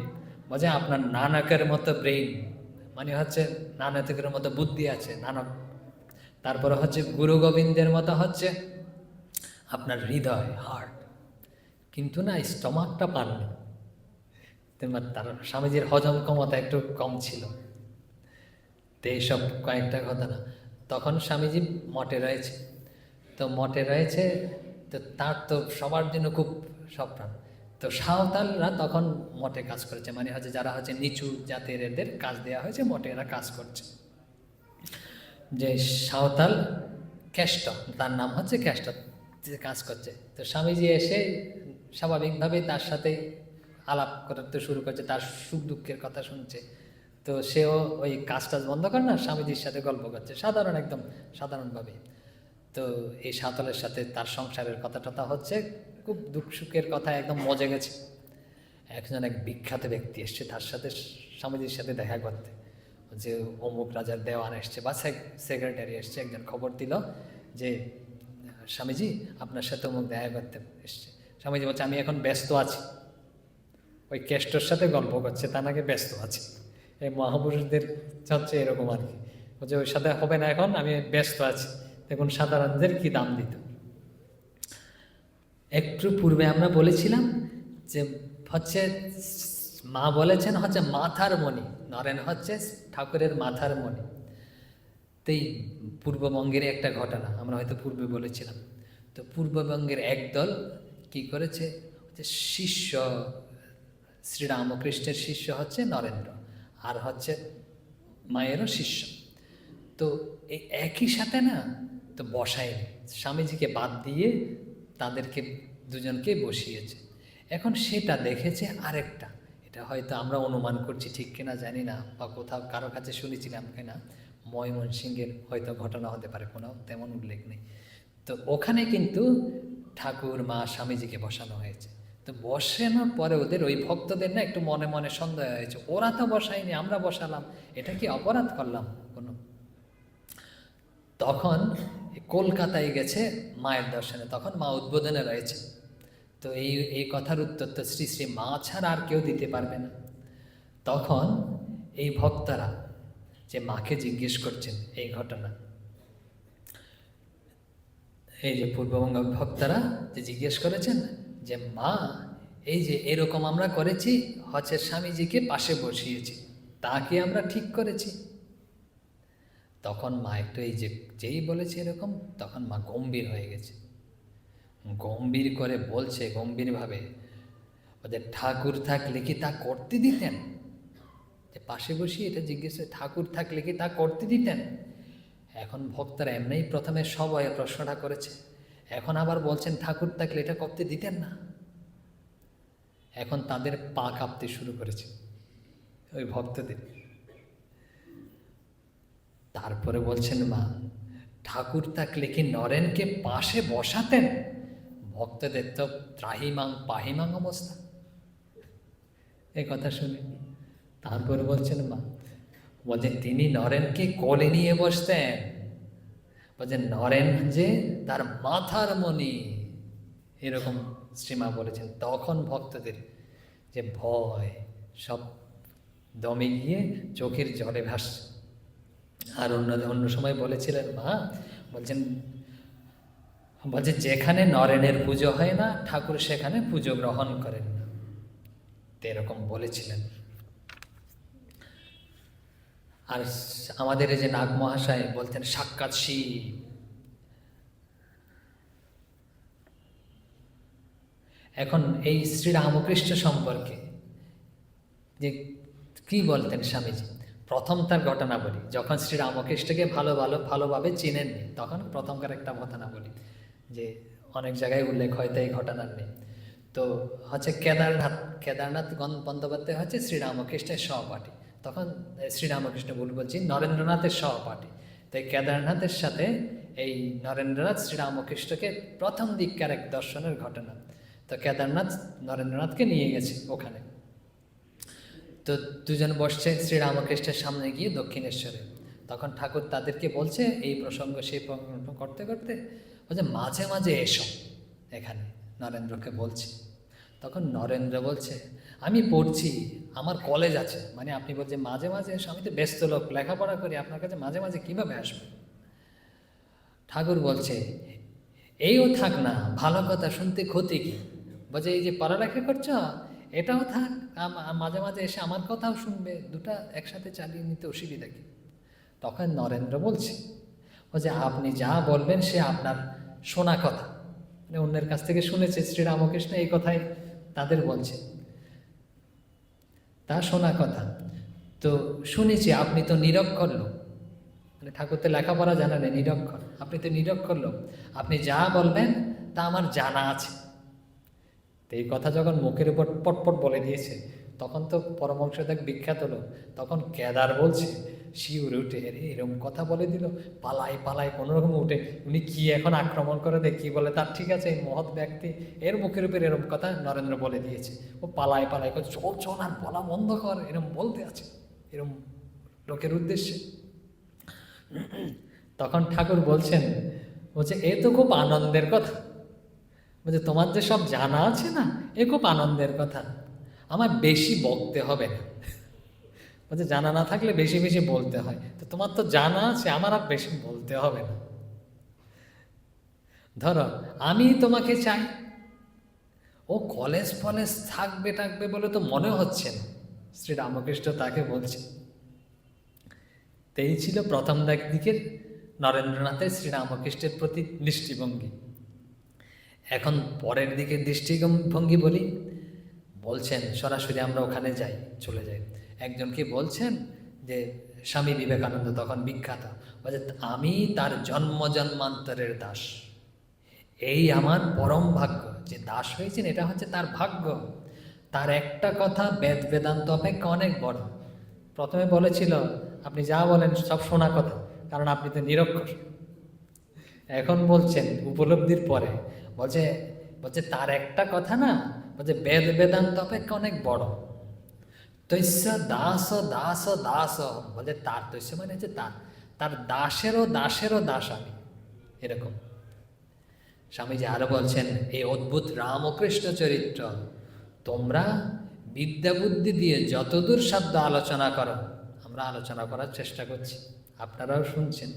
বলছে আপনার নানকের মতো ব্রেইন, মানে হচ্ছে নানকের মতো বুদ্ধি আছে নানক, তারপরে হচ্ছে গুরু গোবিন্দের মতো হচ্ছে আপনার হৃদয়, হার্ট, কিন্তু না স্টমাকটা পাননি। তার স্বামীজির হজম ক্ষমতা একটু কম ছিল। তো এইসব কয়েকটা ঘটনা। তখন স্বামীজি মঠে রয়েছে, তো মঠে রয়েছে, তো তার তো সবার জন্য খুব স্বপ্ন। তো সাঁওতালরা তখন মঠে কাজ করেছে, মানে হচ্ছে যারা হচ্ছে নিচু জাতের এদের কাজ দেওয়া হয়েছে, মঠে এরা কাজ করছে। যে সাঁওতাল কেষ্ট, তার নাম হচ্ছে কেষ্ট, যে কাজ করছে। তো স্বামীজি এসে স্বাভাবিকভাবেই তার সাথে আলাপ করতে শুরু করছে, তার সুখ দুঃখের কথা শুনছে। তো সেও ওই কাজ টাজ বন্ধ করে না, স্বামীজির সাথে গল্প করছে সাধারণ, একদম সাধারণভাবে। তো এই সাঁওতালের সাথে তার সংসারের কথা টথা হচ্ছে, খুব দুঃখ সুখের কথা, একদম মজে গেছে। একজন এক বিখ্যাত ব্যক্তি এসছে তার সাথে, স্বামীজির সাথে দেখা করতে, যে অমুক রাজার দেওয়ান এসছে বা সেক্রেটারি এসছে, একজন খবর দিল যে স্বামীজি আপনার সাথে অমুক দেখা করতে এসছে। স্বামীজি বলছে আমি এখন ব্যস্ত আছি, ওই কেষ্টর সাথে গল্প করছে, তা নাকি ব্যস্ত আছে। এই মহাপুরুষদের হচ্ছে এরকম আর কি, বলছে ওই সাথে হবে না এখন, আমি ব্যস্ত আছি। দেখুন সাধারণদের কি দাম দিত। একটু পূর্বে আমরা বলেছিলাম যে হচ্ছে মা বলেছেন হচ্ছে মাথার মণি, নরেন হচ্ছে ঠাকুরের মাথার মণি। তো এই পূর্ববঙ্গের একটা ঘটনা আমরা হয়তো পূর্বে বলেছিলাম। তো পূর্ববঙ্গের একদল কি করেছে, যে শিষ্য শ্রীরামকৃষ্ণের শিষ্য হচ্ছে নরেন্দ্র, আর হচ্ছে মায়েরও শিষ্য। তো এই একই সাথে না তো বসায়নি, স্বামীজিকে বাদ দিয়ে তাদেরকে দুজনকে বসিয়েছে। এখন সেটা দেখেছে আরেকটা, এটা হয়তো আমরা অনুমান করছি, ঠিক কিনা জানি না, বা কোথাও কারো কাছে শুনেছিলাম কিনা, ময়মনসিংহের হয়তো ঘটনা হতে পারে, কোনো তেমন উল্লেখ নেই। তো ওখানে কিন্তু ঠাকুর মা স্বামীজিকে বসানো হয়েছে। তো বসানোর পরে ওদের ওই ভক্তদের না একটু মনে মনে সন্দেহ হয়েছে, ওরা তো বসায়নি, আমরা বসালাম, এটা কি অপরাধ করলাম কোনো? তখন কলকাতায় গেছে মায়ের দর্শনে, তখন মা উদ্বোধনে রয়েছে। তো এই কথার উত্তর তো শ্রী শ্রী মা ছাড়া আর কেউ দিতে পারবে না। তখন এই ভক্তরা যে মাকে জিজ্ঞেস করছেন এই ঘটনা, এই যে পূর্ববঙ্গ ভক্তরা যে জিজ্ঞেস করেছেন যে মা এই যে এরকম আমরা করেছি, হচ্ছে স্বামীজিকে পাশে বসিয়েছি, তা কি আমরা ঠিক করেছি? তখন মা একটু এই যে যেই বলেছে এরকম, তখন মা গম্ভীর হয়ে গেছে, গম্ভীর করে বলছে গম্ভীরভাবে, ওদের ঠাকুর থাকলে কি তা করতে দিতেন? যে পাশে বসিয়ে এটা জিজ্ঞেস, ঠাকুর থাকলে কি তা করতে দিতেন? এখন ভক্তরা এমনিই প্রথমে সবাই প্রশ্নটা করেছে, এখন আবার বলছেন ঠাকুর থাকলে এটা করতে দিতেন না। এখন তাদের পা কাঁপতে শুরু করেছে ওই ভক্তদের। তারপরে বলছেন মা, ঠাকুর থাকলে কি নরেনকে পাশে বসাতেন? ভক্তদের তো ত্রাহিমাং পাহিমাং অবস্থা এই কথা শুনে। তারপরে বলছেন মা, বলছে তিনি নরেনকে কোলে নিয়ে বসতেন, বলছে নরেন যে তার মাথার মণি, এরকম শ্রীমা বলেছেন। তখন ভক্তদের যে ভয় সব দমে গিয়ে চোখের জলে ভাসছে। আর অন্য সময় বলেছিলেন মা, বলছে যেখানে নরেনের পুজো হয় না ঠাকুর সেখানে পুজো গ্রহণ করেন না, এরকম বলেছিলেন। আর আমাদের এই যে নাগ মহাশয় বলতেন সাক্ষাৎ শিব। এখন এই শ্রীরামকৃষ্ণ সম্পর্কে যে কি বলতেন স্বামীজি, প্রথম তার ঘটনা বলি, যখন শ্রীরামকৃষ্ণকে ভালোভাবে চিনেননি, তখন প্রথমকার একটা ঘটনা বলি, যে অনেক জায়গায় উল্লেখ হয় তাই ঘটনার নেই। তো হচ্ছে কেদারনাথ বন্দ্যোপাধ্যায় হচ্ছে শ্রীরামকৃষ্ণের সহপাঠী, তখন শ্রীরামকৃষ্ণ বলছি নরেন্দ্রনাথের সহপাঠী। তাই কেদারনাথের সাথে এই নরেন্দ্রনাথ শ্রীরামকৃষ্ণকে প্রথম দিককার এক দর্শনের ঘটনা। তো কেদারনাথ নরেন্দ্রনাথকে নিয়ে গেছে ওখানে। তো দুজন বসছে শ্রীরামকৃষ্ণের সামনে গিয়ে দক্ষিণেশ্বরে। তখন ঠাকুর তাদেরকে বলছে এই প্রসঙ্গ সেই প্রসঙ্গ করতে করতে বলছে মাঝে মাঝে এসো এখানে, নরেন্দ্রকে বলছে। তখন নরেন্দ্র বলছে আমি পড়ছি, আমার কলেজ আছে, মানে আপনি বলছেন মাঝে মাঝে এসো, আমি তো ব্যস্ত লোক, লেখাপড়া করি, আপনার কাছে মাঝে মাঝে কীভাবে আসবো? ঠাকুর বলছে এইও থাক না, ভালো কথা শুনতে ক্ষতি কি? বলছে এই যে পড়ালেখা করছো এটাও থাক, মাঝে মাঝে এসে আমার কথাও শুনবে, দুটা একসাথে চালিয়ে নিতে অসুবিধা কি? তখন নরেন্দ্র বলছে আপনি যা বলবেন সে আপনার শোনা কথা, মানে অন্যের কাছ থেকে শুনেছে শ্রীরামকৃষ্ণ এই কথাই তাদের বলছে, তা শোনা কথা। তো শুনেছি আপনি তো নিরক্ষর লোক, মানে ঠাকুর তো লেখাপড়া জানা নেই, নিরক্ষর, আপনি তো নিরক্ষর লোক, আপনি যা বলবেন তা আমার জানা আছে। তো এই কথা যখন মুখের উপর পটপট বলে দিয়েছে, তখন তো পরমহংসদেব বিখ্যাত লোক, তখন কেদার বলছে, শিউরে উঠে, আরে এরকম কথা বলে দিল, পালাই পালাই কোনোরকম উঠে, উনি কি এখন আক্রমণ করে দেয়, কি বলে তার, ঠিক আছে এই মহৎ ব্যক্তি এর মুখের উপর এরকম কথা নরেন্দ্র বলে দিয়েছে, ও পালাই পালাই করে চল চল আর বলা বন্ধ কর, এরকম বলতে আছে এরকম লোকের উদ্দেশ্যে। তখন ঠাকুর বলছেন, বলছে এ তো খুব আনন্দের কথা, বলছে তোমার যে সব জানা আছে না, এ খুব আনন্দের কথা, আমার বেশি বকতে হবে না। বলছে জানা না থাকলে বেশি বেশি বলতে হয়, তো তোমার তো জানা আছে, আমার আর বেশি বলতে হবে না। ধরো আমি তোমাকে চাই, ও কলেজ ফলেজ থাকবে থাকবে বলে তো মনে হচ্ছে না, শ্রী রামকৃষ্ণ তাকে বলছে। এই ছিল প্রথম দিকের নরেন্দ্রনাথের শ্রীরামকৃষ্ণের প্রতি দৃষ্টিভঙ্গি। এখন পরের দিকে দৃষ্টিভঙ্গি বলি, বলছেন সরাসরি আমরা ওখানে যাই, চলে যাই। একজনকে বলছেন যে স্বামী বিবেকানন্দ তখন বিখ্যাত, বলছে আমি তার জন্ম জন্মান্তরের দাস, এই আমার পরম ভাগ্য, যে দাস হয়েছেন এটা হচ্ছে তার ভাগ্য, তার একটা কথা বেদ বেদান্ত অপেক্ষা অনেক বড়। প্রথমে বলেছিল আপনি যা বলেন সব শোনা কথা, কারণ আপনি তো নিরক্ষর। এখন বলছেন উপলব্ধির পরে, বলছে বলছে তার একটা কথা না, বলছে বেদ বেদান্ত অপেক্ষা অনেক বড়। তৈস্য দাস দাস দাস, বলছে তার তৈস্য মানে হচ্ছে তার, তার দাসেরও দাসেরও দাস আমি, এরকম। স্বামীজি আরো বলছেন, এই অদ্ভুত রামকৃষ্ণ চরিত্র তোমরা বিদ্যা বুদ্ধি দিয়ে যতদূর সাধ্য আলোচনা করো, আমরা আলোচনা করার চেষ্টা করছি, আপনারাও শুনছেন।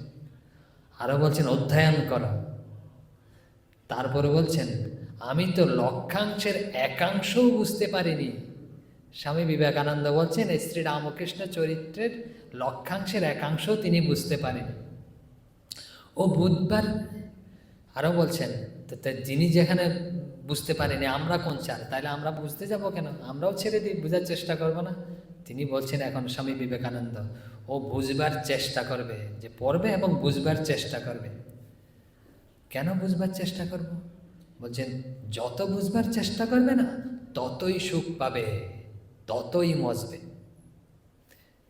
আরো বলছেন অধ্যয়ন করো। তারপরে বলছেন আমি তো লক্ষাংশের একাংশও বুঝতে পারিনি। স্বামী বিবেকানন্দ বলছেন এই শ্রী রামকৃষ্ণ চরিত্রের লক্ষাংশের একাংশও তিনি বুঝতে পারেনি। ও বুধবার আরও বলছেন, তো যিনি যেখানে বুঝতে পারেনি আমরা কোন চার, তাহলে আমরা বুঝতে যাব কেন, আমরাও ছেড়ে দিই, বোঝার চেষ্টা করব না। তিনি বলছেন এখন স্বামী বিবেকানন্দ, ও বুঝবার চেষ্টা করবে, যে পড়বে এবং বুঝবার চেষ্টা করবে। কেন বুঝবার চেষ্টা করব? বলছেন যত বুঝবার চেষ্টা করবে না ততই সুখ পাবে, ততই মজবে।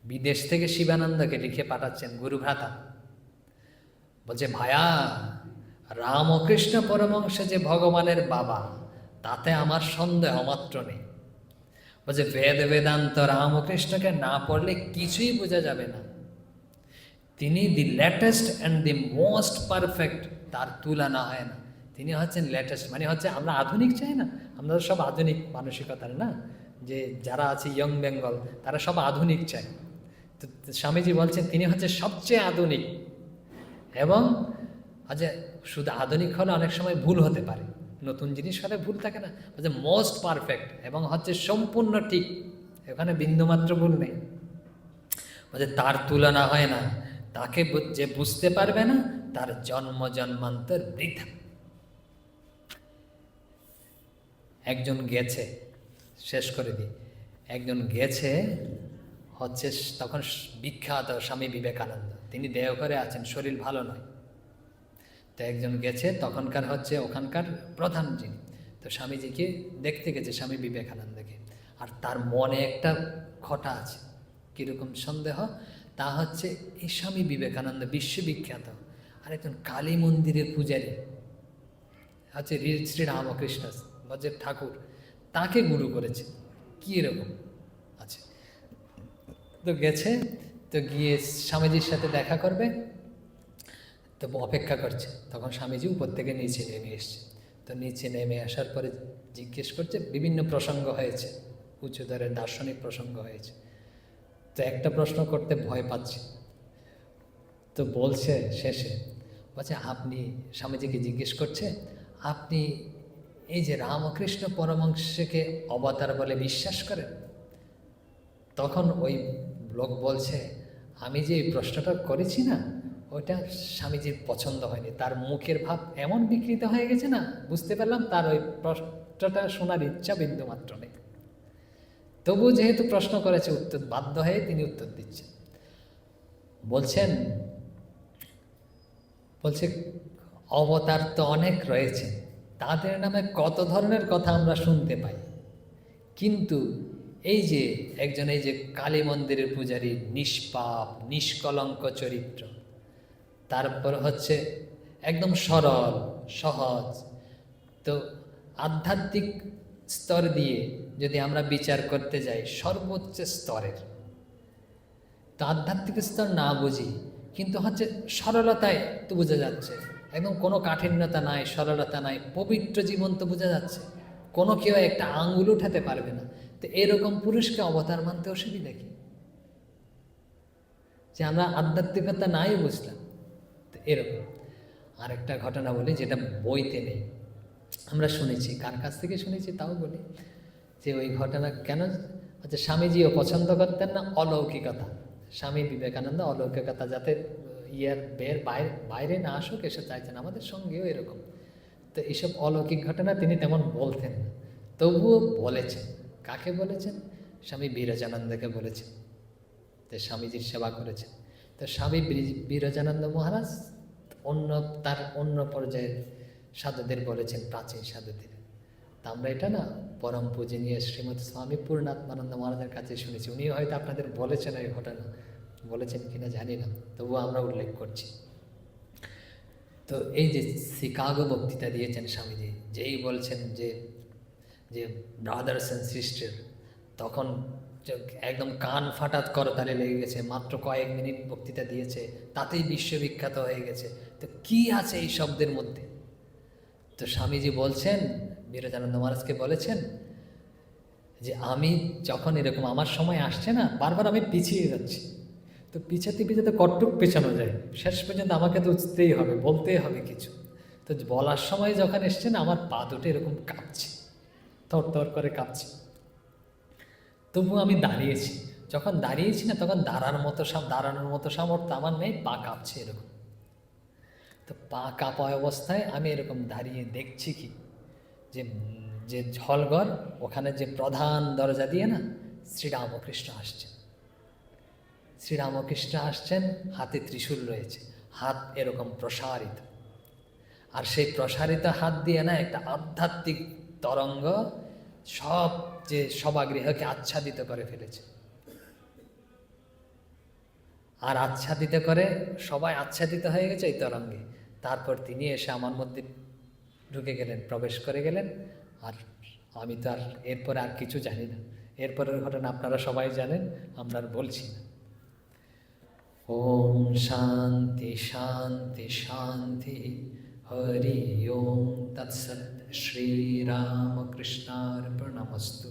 বিদেশ থেকে শিবানন্দকে লিখে পাঠাচ্ছেন গুরুভ্রাতা, বলছে ভায়া রামকৃষ্ণ পরমহংস যে ভগবানের বাবা তাতে আমার সন্দেহ মাত্র নেই। বলছে বেদ বেদান্ত রামকৃষ্ণকে না পড়লে কিছুই বোঝা যাবে না, তিনি the latest and the most perfect, তার তুলনা হয় না। তিনি হচ্ছেন লেটেস্ট, মানে হচ্ছে আমরা আধুনিক চাই না, আমরা সব আধুনিক মানসিকতার না, যে যারা আছে ইয়ং বেঙ্গল তারা সব আধুনিক চায়। তো স্বামীজি বলছেন তিনি হচ্ছে সবচেয়ে আধুনিক, এবং আচ্ছা শুধু আধুনিক হলে অনেক সময় ভুল হতে পারে, নতুন জিনিস হলে ভুল থাকে না, বলছে মোস্ট পারফেক্ট এবং হচ্ছে সম্পূর্ণ ঠিক, এখানে বিন্দুমাত্র ভুল নেই। বলছে তার তুলনা হয় না, তাকে যে বুঝতে পারবে না তার জন্ম জন্মান্তর বৃথা। একজন গেছে, শেষ করে দিই, একজন গেছে হচ্ছে তখন বিখ্যাত স্বামী বিবেকানন্দ, তিনি দেওঘরে আছেন, শরীর ভালো নয়। তো একজন গেছে তখনকার হচ্ছে ওখানকার প্রধান যিনি, তো স্বামীজিকে দেখতে গেছে স্বামী বিবেকানন্দকে, আর তার মনে একটা খটা আছে, কীরকম সন্দেহ, তা হচ্ছে এই স্বামী বিবেকানন্দ বিশ্ববিখ্যাত, আর একজন কালী মন্দিরের পূজারী হচ্ছে শ্রী রামকৃষ্ণ বজ্রের ঠাকুর, তাকে গুরু করেছে, কী এরকম আছে। তো গেছে, তো গিয়ে স্বামীজির সাথে দেখা করবে, তো অপেক্ষা করছে। তখন স্বামীজি উপর থেকে নিচে নেমে এসছে, তো নিচে নেমে আসার পরে জিজ্ঞেস করছে, বিভিন্ন প্রসঙ্গ হয়েছে, উচ্চতরের দার্শনিক প্রসঙ্গ হয়েছে। তো একটা প্রশ্ন করতে ভয় পাচ্ছে, তো বলছে শেষে, বলছে আপনি, স্বামীজিকে জিজ্ঞেস করছে, আপনি এই যে রামকৃষ্ণ পরমহংসকে অবতার বলে বিশ্বাস করেন? তখন ওই লোক বলছে, আমি যে এই প্রশ্নটা করেছি না, ওটা স্বামীজির পছন্দ হয়নি। তার মুখের ভাব এমন বিকৃত হয়ে গেছে না, বুঝতে পারলাম তার ওই প্রশ্নটা শোনার ইচ্ছা বিন্দু মাত্র নেই। তবু যেহেতু প্রশ্ন করেছে, উত্তর বাধ্য হয়ে তিনি উত্তর দিচ্ছেন। বলছে অবতার তো অনেক রয়েছে, তাদের নামে কত ধরনের কথা আমরা শুনতে পাই, কিন্তু এই যে একজন এই যে কালী মন্দিরের পূজারী, নিষ্পাপ নিষ্কলঙ্ক চরিত্র, তারপর হচ্ছে একদম সরল সহজ, তো আধ্যাত্মিক স্তর দিয়ে যদি আমরা বিচার করতে যাই সর্বোচ্চ স্তরের, তো আধ্যাত্মিক স্তর না বুঝি, কিন্তু হচ্ছে সরলতায় তো বোঝা যাচ্ছে, একদম কোনো কাঠিন্যতা নাই, সরলতা নাই, পবিত্র জীবন তো বোঝা যাচ্ছে, কোনো কেউ একটা আঙ্গুল উঠাতে পারবে না। তো এরকম পুরুষকে অবতার মানতে অসুবিধা কি? যে আমরা আধ্যাত্মিকতা নাই বুঝলাম। তো এরকম আরেকটা ঘটনা বলি, যেটা বইতে নেই, আমরা শুনেছি, কার কাছ থেকে শুনেছি তাও বলি, যে ওই ঘটনা কেন হচ্ছে, স্বামীজিও পছন্দ করতেন না অলৌকিকতা। স্বামী বিবেকানন্দ অলৌকিকতা যাতে বাইরে না আসুক এসে চাইছেন, আমাদের সঙ্গেও এরকম। তো এইসব অলৌকিক ঘটনা তিনি তেমন বলতেন না, তবুও বলেছেন। কাকে বলেছেন? স্বামী বিরজানন্দকে বলেছেন, যে স্বামীজির সেবা করেছেন। তো স্বামী বিরজানন্দ মহারাজ তার অন্য পর্যায়ের সাধুদের বলেছেন, প্রাচীন সাধুদের। তা আমরা এটা না পরম পূজনীয় শ্রীমৎ স্বামী পূর্ণাত্মানন্দ মহারাজের কাছে শুনেছি, উনি হয়তো আপনাদের বলেছেন এই ঘটনা, বলেছেন কিনা জানি না, তবুও আমরা উল্লেখ করছি। তো এই যে শিকাগো বক্তৃতা দিয়েছেন স্বামীজি, যেই বলছেন যে যে ব্রাদার্স অ্যান্ড সিস্টার, তখন একদম কান ফাটাত করতালে লেগে গেছে, মাত্র কয়েক মিনিট বক্তৃতা দিয়েছে, তাতেই বিশ্ববিখ্যাত হয়ে গেছে। তো কি আছে এই শব্দের মধ্যে? তো স্বামীজি বলছেন, বিরজানন্দ মহারাজকে বলেছেন যে আমি যখন এরকম আমার সময় আসছে না, বারবার আমি পিছিয়ে যাচ্ছি, তো পিছাতে পিছাতে কটটুক পেছানো যায়, শেষ পর্যন্ত আমাকে তো উঠতেই হবে, বলতেই হবে কিছু। তো বলার সময় যখন এসছে না, আমার পা দুটো এরকম কাঁপছে, থরথর করে কাঁপছে, তবু আমি দাঁড়িয়েছি। যখন দাঁড়িয়েছি না, তখন দাঁড়ানোর মতো সামর্থ্য আমার নেই, পা কাঁপছে এরকম। তো পা কাঁপা অবস্থায় আমি এরকম দাঁড়িয়ে দেখছি কি, যে যে ঝলঘর, ওখানে যে প্রধান দরজা দিয়ে না শ্রীরামকৃষ্ণ আসছেন। শ্রীরামকৃষ্ণ আসছেন, হাতে ত্রিশূল রয়েছে, হাত এরকম প্রসারিত, আর সেই প্রসারিত হাত দিয়ে না একটা আধ্যাত্মিক তরঙ্গ সব যে সভাগৃহকে আচ্ছাদিত করে ফেলেছে। আর আচ্ছাদিত করে সবাই আচ্ছাদিত হয়ে গেছে এই তরঙ্গে। তারপর তিনি এসে আমার মধ্যে ঢুকে গেলেন, প্রবেশ করে গেলেন। আর আমি তো আর এরপরে আর কিছু জানি না, এরপরের ঘটনা আপনারা সবাই জানেন, আমরা আর বলছি না। ওম শান্তি শান্তি শান্তি, হরি ওম তৎসৎ। শ্রীরামকৃষ্ণার্পণমস্তু।